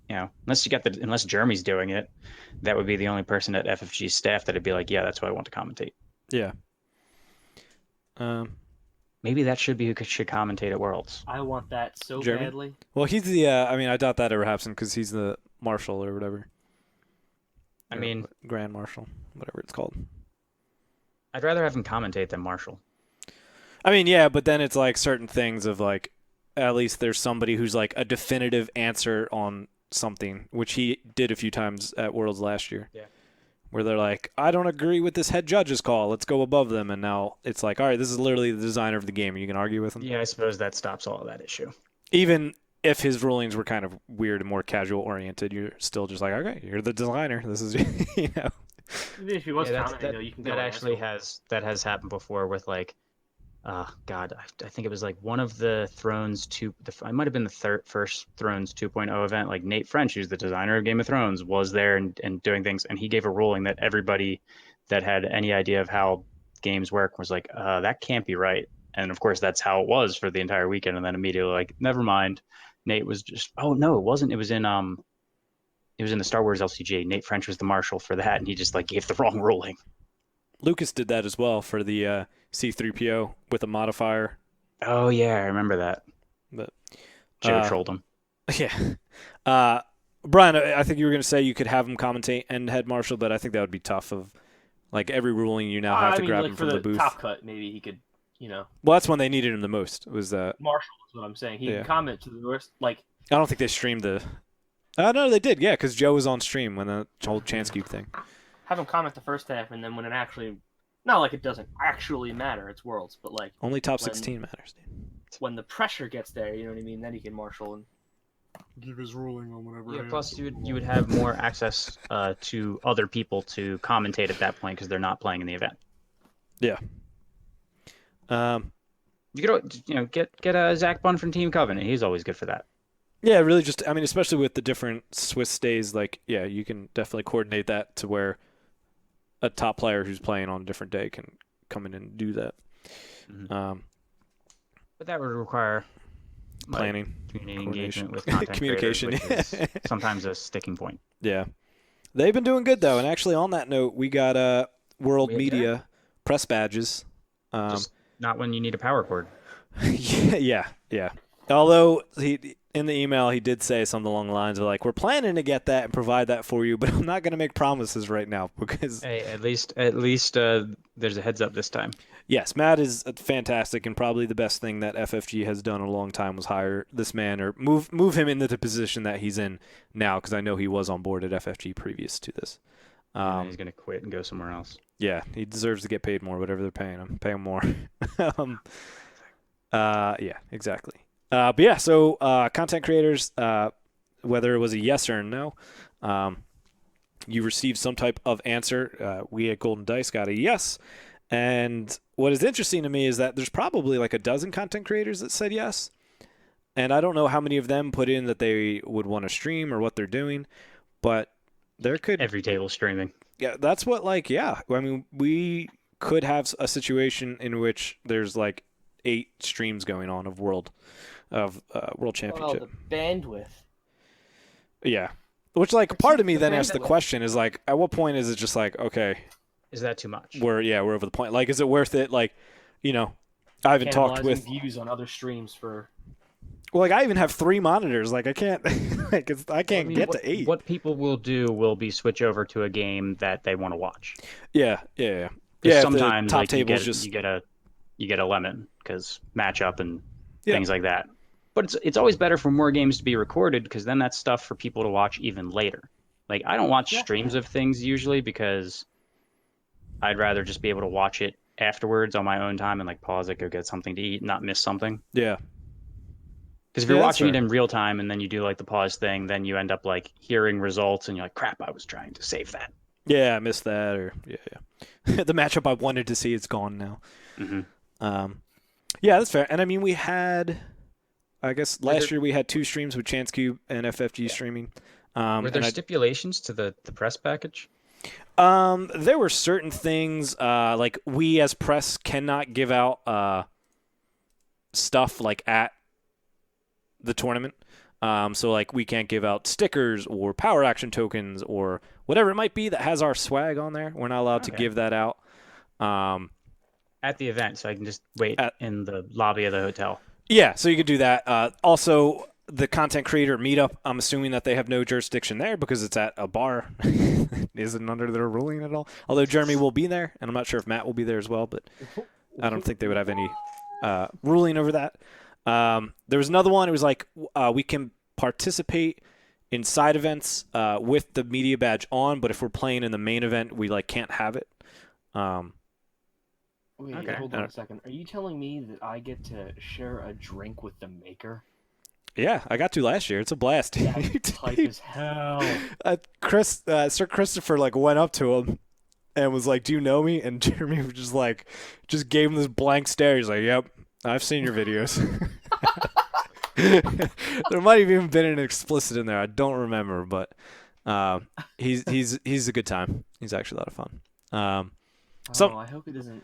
unless Jeremy's doing it, that would be the only person at FFG's staff that'd be like, yeah, that's who I want to commentate. yeah. Maybe that should be who should commentate at Worlds. I want that so Jeremy? badly. Well, he's the. I mean, I doubt that ever happens because he's the marshal or whatever. I Or mean, Grand Marshal, whatever it's called. I'd rather have him commentate than Marshall. I mean, yeah, but then it's like certain things of like, at least there's somebody who's like a definitive answer on something, which he did a few times at Worlds last year. Yeah. Where they're like, I don't agree with this head judge's call. Let's go above them. And now it's like, all right, this is literally the designer of the game. You can argue with him. Yeah, I suppose that stops all of that issue. Even if his rulings were kind of weird and more casual oriented, you're still just like, okay, you're the designer. This is, Even if he was Yeah, commenting, though, you can go that and actually ask him. has happened before with like, God, I think it was like one of the Thrones it might have been the first Thrones 2.0 event. Like Nate French, who's the designer of Game of Thrones, was there and doing things, and he gave a ruling that everybody that had any idea of how games work was like, that can't be right. And of course, that's how it was for the entire weekend. And then immediately, like, never mind. Nate was just, oh no, it wasn't. It was in the Star Wars LCG. Nate French was the marshal for that, and he just like gave the wrong ruling. Lucas did that as well for the C3PO with a modifier. Oh yeah, I remember that. But Joe trolled him. Yeah. Brian, I think you were going to say you could have him commentate and head marshal, but I think that would be tough. Of like every ruling you now have I to mean, grab like him for from the booth. top cut, maybe he could, Well, that's when they needed him the most. Was that? Marshall is what I'm saying. He Yeah. can comment to the worst, like I don't think they streamed the. No, they did. Yeah, because Joe was on stream when the whole Chance Cube thing. have him comment the first half, and then when it actually, not like it doesn't actually matter, it's Worlds, but like Only top When- 16 matters, dude. when the pressure gets there, you know what I mean? Then he can marshal and give his ruling on whatever. Yeah, it is. plus you would have more access to other people to commentate at that point because they're not playing in the event. You could get Zach Bunn from Team Covenant. He's always good for that. Yeah, really just, I mean, especially with the different Swiss days, like, yeah, you can definitely coordinate that to where a top player who's playing on a different day can come in and do that. Mhm. But that would require like, Planning. community coordination. engagement with content Communication, creators, which is sometimes a sticking point. Yeah. They've been doing good, though. And actually, on that note, we got World We- Media press badges. Just not when you need a power cord. Yeah. Although in the email he did say something along the lines of like, we're planning to get that and provide that for you, but I'm not going to make promises right now because Hey, at least there's a heads up this time. yes, Matt is fantastic and probably the best thing that FFG has done in a long time was hire this man or move him into the position that he's in now because I know he was on board at FFG previous to this. And he's gonna quit and go somewhere else. Yeah, he deserves to get paid more, whatever they're paying him. Pay him more. Yeah, exactly. But yeah, so content creators, whether it was a yes or a no, you received some type of answer. We at Golden Dice got a yes, And what is interesting to me is that there's probably like a dozen content creators that said yes. And I don't know how many of them put in that they would want to stream or what they're doing, but there could Every table streaming. yeah, that's what like yeah. I mean, we could have a situation in which there's like 8 streams going on of World Well, Championship. the bandwidth. Yeah. Which like part of me then asks the bandwidth. question is like at what point is it just like okay, Is that too much? we're over the point. Like is it worth it like, you know, I haven't talked Cannibalizing with views on other streams for. well, like I even have 3 monitors. Like I can't like I can't get what, to 8. What people will do will be switch over to a game that they want to watch. Yeah. 'Cause Yeah, if the sometimes top like, you table's get, just you get a lemon because matchup and Yeah. things like that. But it's always better for more games to be recorded because then that's stuff for people to watch even later. Like I don't watch Yeah. streams of things usually because I'd rather just be able to watch it afterwards on my own time and like pause it, go get something to eat, not miss something. yeah. Because if you're Yeah, that's watching it fair. in real time and then you do like the pause thing, then you end up like hearing results and you're like, crap, I was trying to save that. Yeah, I missed that or yeah. The matchup I wanted to see it's gone now. Hmm. Yeah, that's fair. And I mean we had I guess Were last there- year we had 2 streams with Chance Cube and FFG streaming. Were there and stipulations to the press package? there were certain things like we as press cannot give out stuff like at the tournament. So like we can't give out stickers or power action tokens or whatever it might be that has our swag on there. We're not allowed to Okay. give that out. At the event, so I can just wait in the lobby of the hotel. Yeah, so you could do that. Also, the content creator meetup, I'm assuming that they have no jurisdiction there because it's at a bar. Isn't under their ruling at all. Although Jeremy will be there, and I'm not sure if Matt will be there as well, but I don't think they would have any ruling over that. There was another one. It was like we can participate in side events with the media badge on, but if we're playing in the main event, we like can't have it. Wait, Okay. hold on a second. Are you telling me that I get to share a drink with the maker? Yeah, I got to last year. It's a blast. That's hype as hell. Sir Christopher like went up to him and was like, "Do you know me?" And Jeremy was just gave him this blank stare. He's like, "Yep, I've seen your videos." There might have even been an explicit in there. I don't remember, but he's a good time. He's actually a lot of fun. So- I hope he doesn't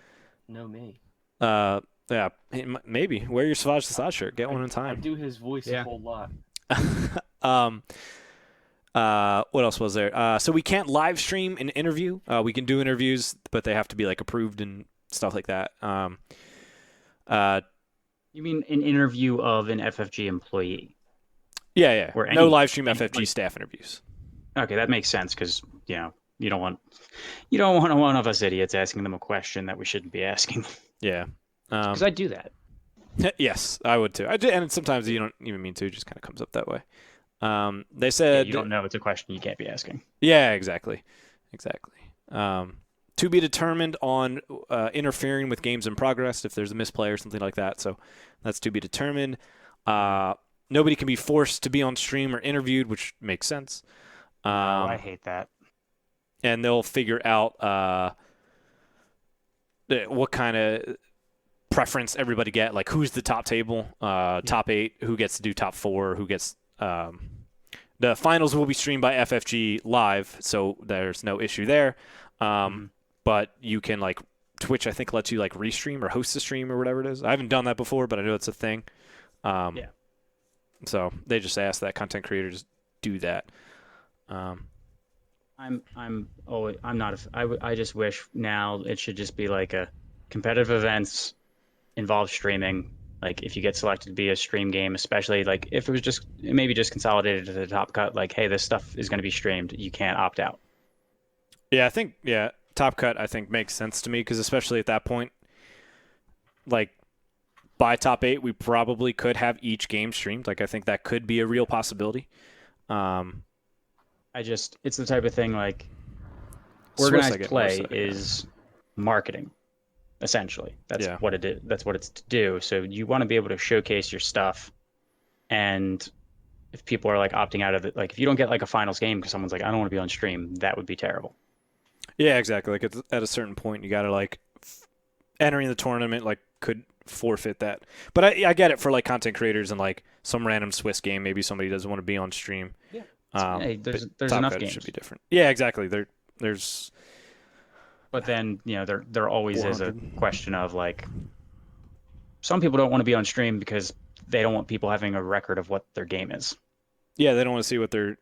know me. Yeah, maybe wear your Savage Sausage shirt. Get one in I time. do his voice Yeah. a whole lot. What else was there? So we can't live stream an interview. We can do interviews, but they have to be like approved and stuff like that. You mean an interview of an FFG employee? Yeah. Or No any- live stream any- FFG like- staff interviews. Okay, that makes sense because you don't want one of us idiots asking them a question that we shouldn't be asking. Yeah. Because I do that. Yes, I would too. I do, and sometimes you don't even mean to. It just kind of comes up that way. They Yeah, said, you don't know it's a question you can't be asking. yeah, exactly. To be determined on interfering with games in progress if there's a misplay or something like that. So that's to be determined. Nobody can be forced to be on stream or interviewed, which makes sense. I hate that. And they'll figure out what kind of preference everybody get, like who's the top table, top 8, who gets to do top 4, who gets the finals will be streamed by FFG live, so there's no issue there. But you can like Twitch, I think lets you like restream or host a stream or whatever it is. I haven't done that before, but I know it's a thing. Yeah. So they just ask that content creators do that. I'm not. I just wish now it should just be like a competitive events involve streaming. Like if you get selected to be a stream game, especially like if it was just maybe just consolidated to the top cut, like hey, this stuff is going to be streamed. You can't opt out. Yeah, I think Top Cut I think makes sense to me because especially at that point, like by top 8, we probably could have each game streamed. Like I think that could be a real possibility. It's the type of thing like Swiss, I organized get play most of it, yeah. is marketing, essentially. That's Yeah. what it is. That's what it's to do. So you want to be able to showcase your stuff, and if people are like opting out of it, like if you don't get like a finals game because someone's like, I don't want to be on stream, that would be terrible. Yeah, exactly. Like at a certain point, you got to like entering the tournament like could forfeit that. But I get it for like content creators and like some random Swiss game. Maybe somebody doesn't want to be on stream. Yeah. Hey, there's but Top enough Gun games. should be different. Yeah, exactly. There's But then, there always is a 400. question of like, some people don't want to be on stream because they don't want people having a record of what their game is. yeah, they don't want to see what their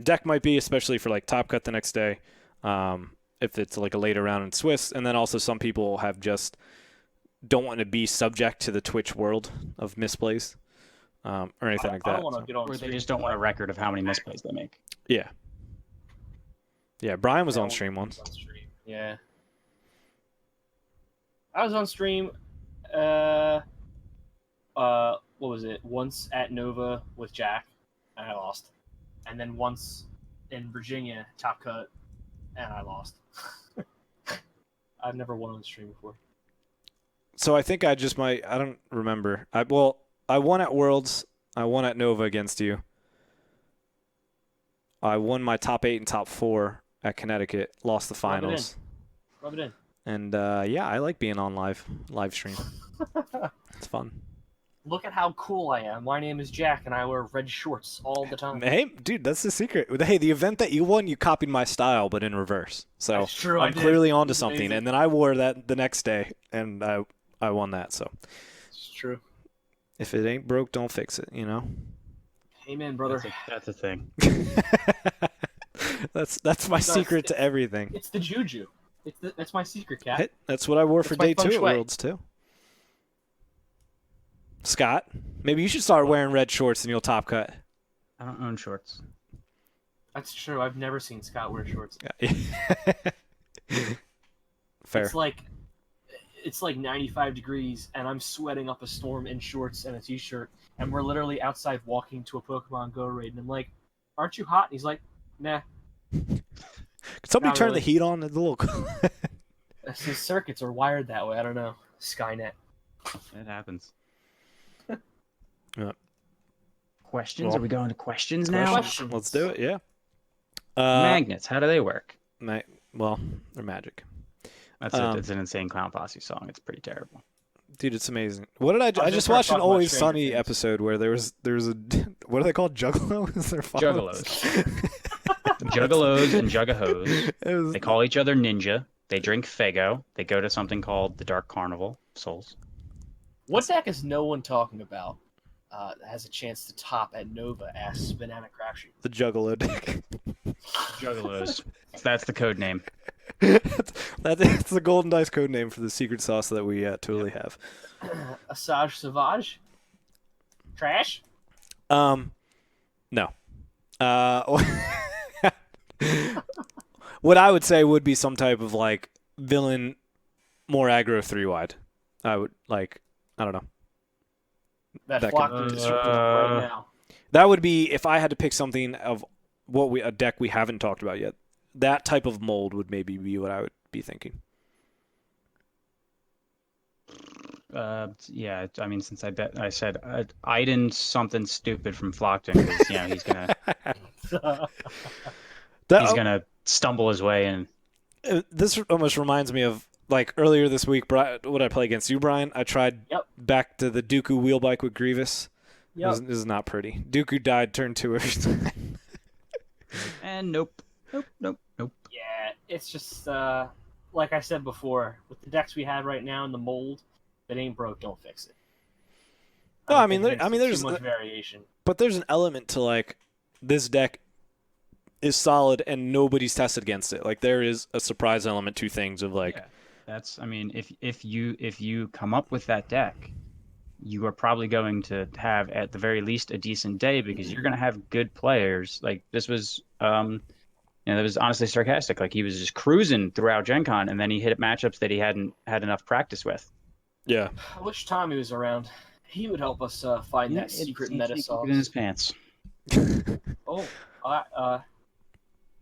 deck might be, especially for like Top Cut the next day. If it's like a later round in Swiss, and then also some people have just don't want to be subject to the Twitch world of misplays, or anything like I that. don't want to get on Or they stream. just don't want a record of how many misplays they make. Yeah. Yeah, Brian was I on don't stream want to once. be on stream. Yeah. I was on stream. What was it? Once at Nova with Jack, and I lost, and then once in Virginia Top Cut, and I lost. I've never won on stream before. So I think I just might. I don't remember. I won at Worlds. I won at Nova against you. I won my top 8 and top 4 at Connecticut. Lost the Rub it in. finals. Rub it in. And yeah, I like being on live stream. It's fun. Look at how cool I am. My name is Jack, and I wear red shorts all the time. Hey, dude, that's the secret. Hey, the event that you won, you copied my style, but in reverse. So That's true, I I'm did. clearly onto It's something. amazing. And then I wore that the next day, and I won that. So It's true. if it ain't broke, don't fix it. You know. Amen, brother. That's a thing. that's my It's secret to everything. It's the juju. That's my secret, cat. Hey, that's what I wore for That's my day feng 2 at shui. Worlds too. Scott, maybe you should start wearing red shorts and you'll top cut. I don't own shorts. That's true. I've never seen Scott wear shorts. Yeah. Fair. It's like 95 degrees, and I'm sweating up a storm in shorts and a t-shirt, and we're literally outside walking to a Pokemon Go raid, and I'm like, "Aren't you hot?" And he's like, "Nah." Could somebody Not turn really. the heat on? It's a little. His circuits are wired that way. I don't know. Skynet. It happens. Yeah. Questions? Well, Are we going to questions now? Questions. Let's do it. Yeah. Magnets. How do they work? Well, they're magic. That's it's an insane Clown Posse song. It's pretty terrible. Dude, it's amazing. What did I was just just gonna watched an talk about Always Stranger Sunny Things. episode where there was a what are they called? Juggalo? Is there Juggalos. Juggalos and Juggahos. It was, They call each other Ninja. They drink Fago. They go to something called the Dark Carnival of Souls. What deck is no one talking about that has a chance to top at Nova? Asks Banana Crapshoot. the Juggalo deck. Juggalos. That's the code name. That's the Golden Dice code name for the secret sauce that we totally have. Asajj Savage. Trash. No. What I would say would be some type of like villain, more aggro 3-wide. I would like. I don't know. That That flock can- is right now. That would be if I had to pick something of a deck we haven't talked about yet. That type of mold would maybe be what I would be thinking. Yeah, I mean, since I said Iden something stupid from Flockton, because he's gonna stumble his way in. This almost reminds me of like earlier this week. What did I play against you, Brian? I tried back to the Dooku wheel bike with Grievous. Yep. This is not pretty. Dooku died turn 2 every time. And nope. Yeah, it's just like I said before, with the decks we have right now in the mold, if it ain't broke, don't fix it. No, don't I mean, think it needs there's too much variation. But there's an element to like this deck is solid and nobody's tested against it. Like there is a surprise element to things of like That's. I mean, if you come up with that deck, you are probably going to have at the very least a decent day because you're going to have good players. Like this was, that was honestly sarcastic. Like he was just cruising throughout Gen Con, and then he hit matchups that he hadn't had enough practice with. yeah. I wish Tommy was around. He would help us find that secret meta Keep sauce. it in his pants.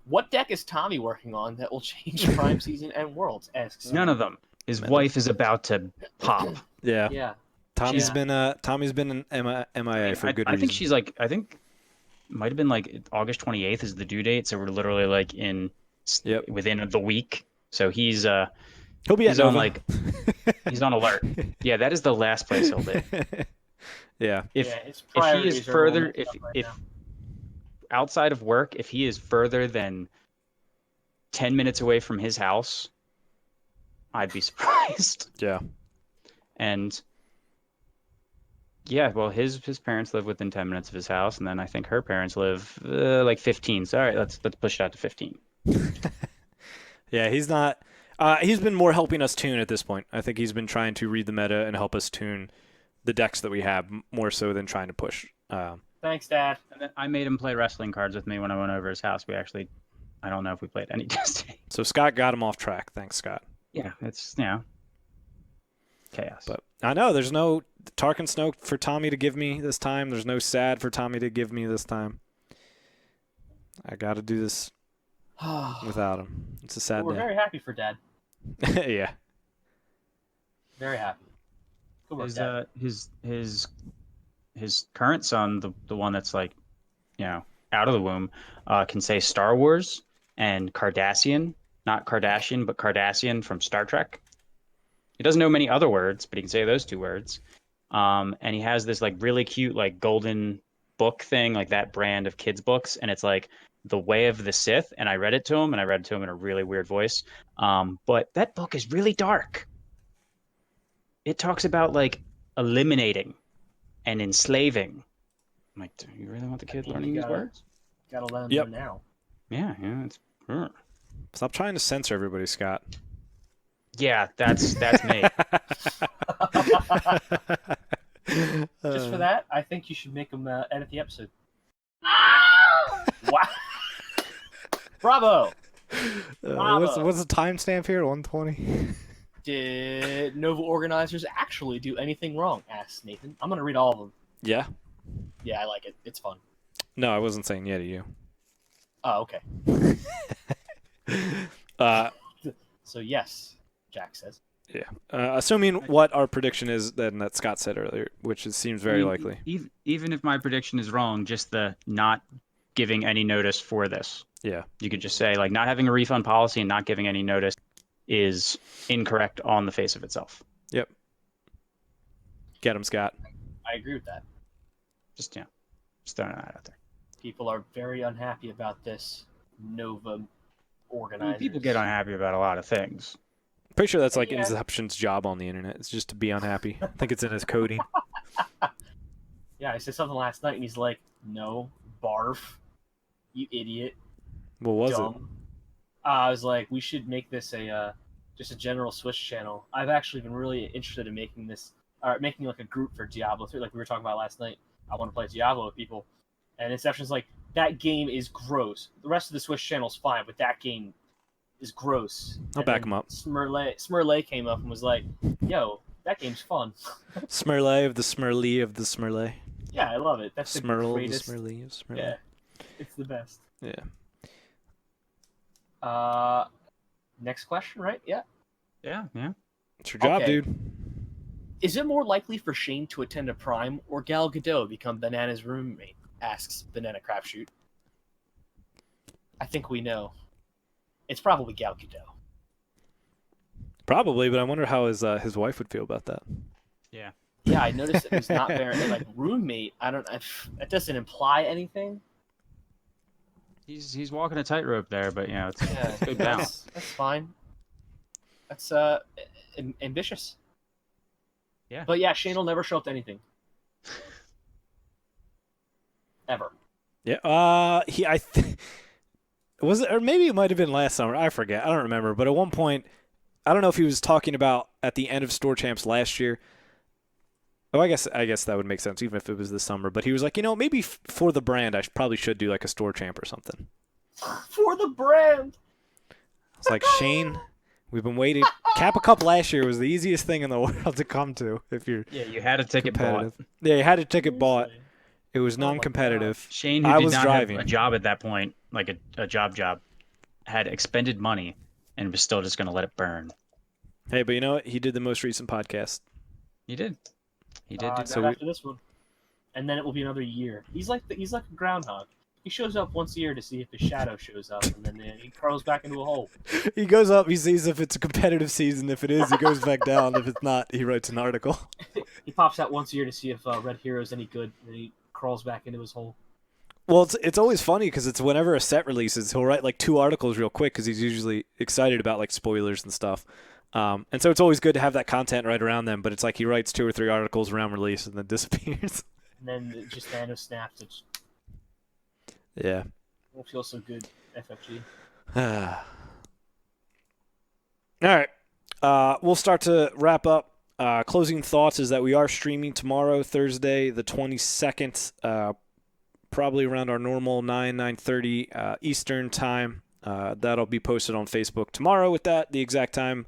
What deck is Tommy working on that will change Prime Season and Worlds? Asks. None of them. His wife is about to pop. Yeah. Yeah. Tommy's Yeah. been an MIA for good I reason. think she's like. I think might have been like August 28th is the due date, so we're literally like in Yep. within the week. So he's He'll be at He's on Nova. he's on alert. Yeah, that is the last place he'll be. Yeah. If yeah, his if he priorities is are further, mixed up right if now. outside of work, if he is further than 10 minutes away from his house, I'd be surprised. Yeah. And yeah, well, his parents live within 10 minutes of his house, and then I think her parents live like 15. So all right, let's push it out to 15. Yeah, he's not. He's been more helping us tune at this point. I think he's been trying to read the meta and help us tune the decks that we have more so than trying to push. Thanks, Dad. And then I made him play wrestling cards with me when I went over his house. I don't know if we played any Destiny. So Scott got him off track. Thanks, Scott. Yeah, it's chaos. But I know there's no Tarkin Snow for Tommy to give me this time. There's no sad for Tommy to give me this time. I got to do this without him. It's a sad We're day. very happy for Dad. Yeah. Very happy. Good work, his Dad. his current son, the one that's like, out of the womb, can say Star Wars and Cardassian, not Kardashian, but Cardassian from Star Trek. He doesn't know many other words, but he can say those two words. And he has this like really cute like golden book thing, like that brand of kids books, and it's like The Way of the Sith. And I read it to him, in a really weird voice. But that book is really dark. It talks about like eliminating and enslaving. I'm like, do you really want the kid You learning these gotta- words? Gotta let him Yep. know now. Yeah, it's. Stop trying to censor everybody, Scott. Yeah, that's me. Just for that, I think you should make him edit the episode. Wow! Bravo! What's the timestamp here? 120. Did Nova organizers actually do anything wrong? Asked Nathan. I'm gonna read all of them. Yeah. Yeah, I like it. It's fun. No, I wasn't saying yeah to you. Oh, okay. Uh, So yes, Jack says. yeah. Assuming what our prediction is, then that Scott said earlier, which seems very likely. Even if my prediction is wrong, just the not giving any notice for this. Yeah. You could just say like not having a refund policy and not giving any notice is incorrect on the face of itself. Yep. Get him, Scott. I agree with that. Just throwing that out there. People are very unhappy about this Nova I mean, organizers. people get unhappy about a lot of things. Pretty sure that's like Yeah. Inception's job on the internet. It's just to be unhappy. I think it's in his coding. Yeah, I said something last night, and he's like, "No, barf, you idiot, What was dumb." I was like, "We should make this just a general Switch channel." I've actually been really interested in making this, making like a group for Diablo 3, like we were talking about last night. I want to play Diablo with people, and Inception's like, "That game is gross. The rest of the Switch channel's fine, but that game is gross." I'll And back then him up. Smurley came up and was like, "Yo, that game's fun." it? Smurley of the Smurley of the Smurley. Yeah, I love it. That's the Smurl of the greatest. Smurley of Smurley. Yeah, it's the best. Yeah. Next question, right? Yeah. Yeah. It's your job, Okay. dude. Is it more likely for Shane to attend a Prime or Gal Gadot become Banana's roommate? Asks Banana Crapshoot. I think we know. It's probably Gal Gadot. Probably, but I wonder how his wife would feel about that. Yeah, I noticed it was not very like roommate. I don't. That doesn't imply anything. He's walking a tightrope there, but it's Yeah, good balance. that's fine. That's ambitious. Yeah. But yeah, Shane will never show up to anything. Ever. Yeah. Was it, or maybe it might have been last summer. I forget. I don't remember. But at one point, I don't know if he was talking about at the end of Store Champs last year. Oh, I guess that would make sense, even if it was this summer. But he was like, maybe for the brand, I probably should do like a Store Champ or something. For the brand. I was like, Shane, we've been waiting. Kappa Cup last year was the easiest thing in the world to come to if you're Yeah, you had a ticket bought. competitive. Yeah, you had a ticket bought. It was my non-competitive. Shane, who I did was not driving. have a job at that point, like a job, had expended money and was still just going to let it burn. Hey, but you know what? He did the most recent podcast. He did. He did. Not so we- after this one, and then it will be another year. He's like a groundhog. He shows up once a year to see if his shadow shows up, and then he crawls back into a hole. He goes up, he sees if it's a competitive season. If it is, he goes back down. If it's not, he writes an article. He pops out once a year to see if Red Hero's any good, and he crawls back into his hole. Well, it's always funny because it's whenever a set releases, he'll write like 2 articles real quick because he's usually excited about like spoilers and stuff. And so it's always good to have that content right around them. But it's like he writes 2 or 3 articles around release and then disappears. And then it just Thanos snaps. It Yeah. won't feel so good, FFG. All right. We'll start to wrap up. Closing thoughts is that we are streaming tomorrow, Thursday, the 22nd, probably around our normal 9:30 Eastern time. That'll be posted on Facebook tomorrow with that, the exact time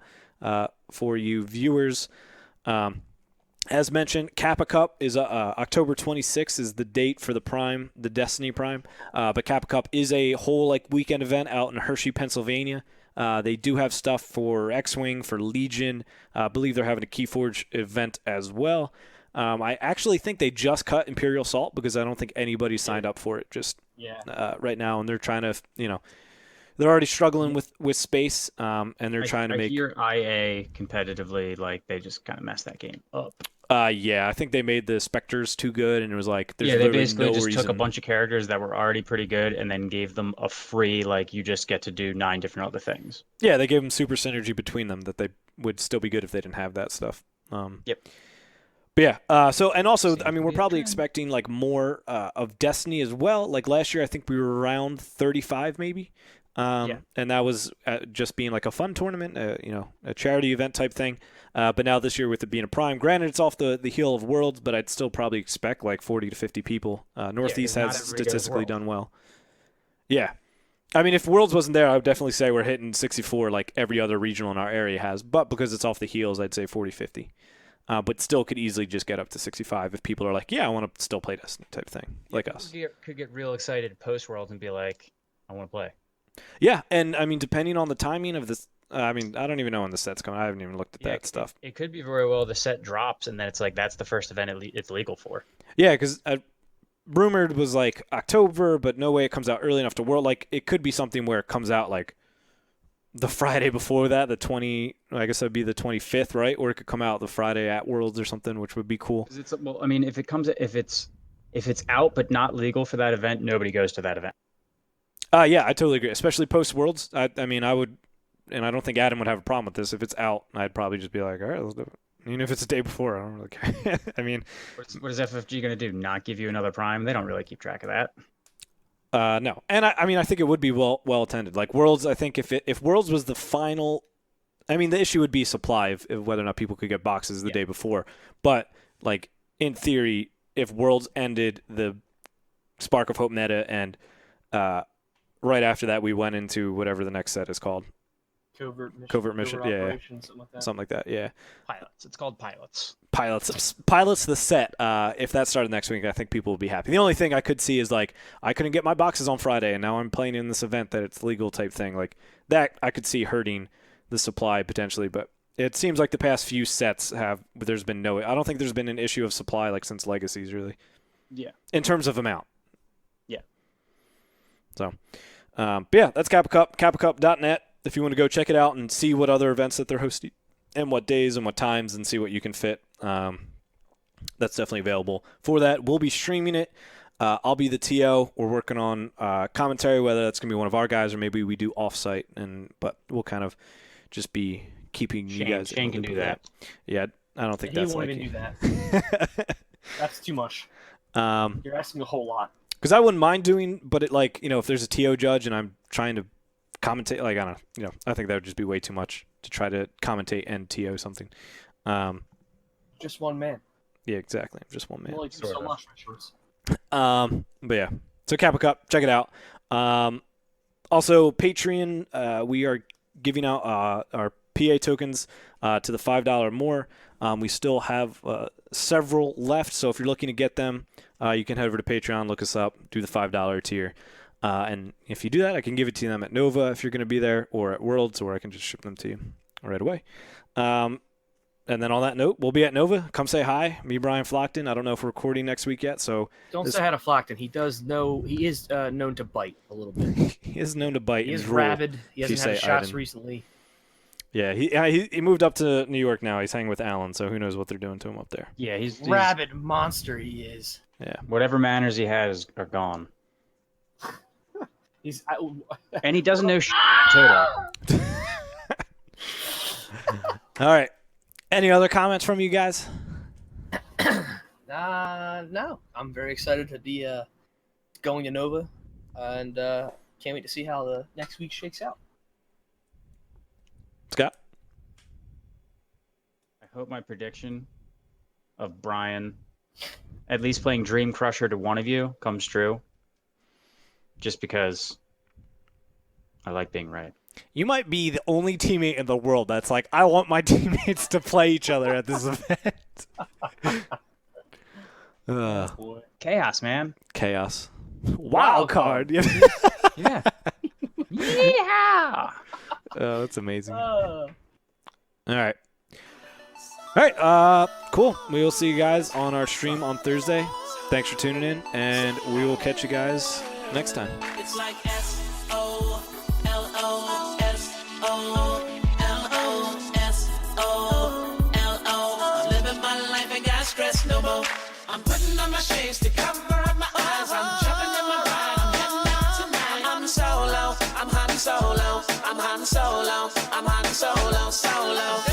for you viewers. As mentioned, Kappa Cup is October 26th is the date for the Prime, the Destiny Prime. But Kappa Cup is a whole like weekend event out in Hershey, Pennsylvania. They do have stuff for X-Wing, for Legion. I believe they're having a Keyforge event as well. I actually think they just cut Imperial Salt because I don't think anybody signed up for it just right now, and they're trying to, they're already struggling with space, and they're trying to make. I hear IA competitively, like they just kind of messed that game up. Yeah, I think they made the Spectres too good, and it was like there's they basically no just reason. took a bunch of characters that were already pretty good and then gave them a free, like you just get to do 9 different other things. Yeah, they gave them super synergy between them that they would still be good if they didn't have that stuff. Yep. But yeah, so and also, I mean, we're probably expecting like more of Destiny as well. Like last year, I think we were around 35 maybe. And that was just being like a fun tournament, a charity event type thing. But now this year with it being a Prime, granted it's off the heel of Worlds, but I'd still probably expect like 40 to 50 people. Northeast has statistically done well. Yeah. I mean, if Worlds wasn't there, I would definitely say we're hitting 64 like every other regional in our area has. But because it's off the heels, I'd say 40, 50. But still could easily just get up to 65 if people are like, yeah, I want to still play Destiny type thing, like us. Could get real excited post-Worlds and be like, I want to play. Yeah, and I mean, depending on the timing of this, I mean, I don't even know when the set's coming. I haven't even looked at that stuff. It could be very well the set drops, and then it's like that's the first event it's legal for. Yeah, because rumored was like October, but no way it comes out early enough to World. Like, it could be something where it comes out like the Friday before that, the 20. I guess that'd be the 25th, right? Or it could come out the Friday at Worlds or something, which would be cool. Well, I mean, if it's out but not legal for that event, nobody goes to that event. Yeah, I totally agree. Especially post Worlds. I mean, I would, and I don't think Adam would have a problem with this. If it's out, I'd probably just be like, all right, let's do it. Even if it's a day before, I don't really care. I mean, what is FFG going to do? Not give you another Prime? They don't really keep track of that. No, and I mean, I think it would be well attended. Like Worlds, I think if Worlds was the final, I mean, the issue would be supply of whether or not people could get boxes the day before. But like in theory, if Worlds ended the Spark of Hope meta and right after that we went into whatever the next set is called. Covert mission, yeah. Something like that. Yeah. Pilots. It's called Pilots. Pilots the set. If that started next week, I think people would be happy. The only thing I could see is like I couldn't get my boxes on Friday, and now I'm playing in this event that it's legal type thing. Like that, I could see hurting the supply potentially. But it seems like the past few sets there's been no. I don't think there's been an issue of supply like since Legacies really. Yeah. In terms of amount. Yeah. So, but yeah, that's Kappa Cup. KappaCup.net. If you want to go check it out and see what other events that they're hosting and what days and what times and see what you can fit, that's definitely available for that. We'll be streaming it. I'll be the TO. We're working on commentary, whether that's going to be one of our guys or maybe we do offsite. But we'll kind of just be keeping you guys. Shane can do that. Yeah, I don't think He that's won't like even do that. That's too much. You're asking a whole lot. Because I wouldn't mind doing, but it like if there's a TO judge and I'm trying to commentate, like I don't know, I think that would just be way too much to try to commentate and TO something. Just one man. Yeah, exactly. Just one man. Only do so much, my shorts. But yeah, so Kappa Cup, check it out. Also, Patreon, we are giving out our PA tokens to the $5 more. We still have several left, so if you're looking to get them, you can head over to Patreon, look us up, do the $5 tier. And if you do that, I can give it to them at Nova if you're going to be there, or at Worlds, or I can just ship them to you right away. And then on that note, we'll be at Nova. Come say hi. Me, Brian Flockton. I don't know if we're recording next week yet, so Don't say hi to Flockton. He is known to bite a little bit. he is known to bite. He and is drool. rabid. He if you hasn't had say shots Iden. recently. Yeah, he moved up to New York now. He's hanging with Alan, so who knows what they're doing to him up there. Yeah, he's Rabid monster he is. Yeah. whatever manners he has are gone, He's and he doesn't know Toto. All right. Any other comments from you guys? No, I'm very excited to be going to Nova, and can't wait to see how the next week shakes out. Scott? I hope my prediction of Brian at least playing Dream Crusher to one of you comes true. Just because I like being right. You might be the only teammate in the world that's like, I want my teammates to play each other at this event. Chaos, man. Chaos. Wild card. Yeah. Yeah. Yeah. Oh, that's amazing. All Uh, right. All right. Cool. We will see you guys on our stream on Thursday. Thanks for tuning in, and we will catch you guys next time. It's like S-O-L-O-S-O-L-O-S-O-L-O. I'm living my life, ain't got stress no more. I'm putting on my shades to cover up my eyes. I'm jumping in my ride, I'm heading out tonight. I'm solo, I'm hunting solo, I'm hunting solo, I'm hunting solo, solo.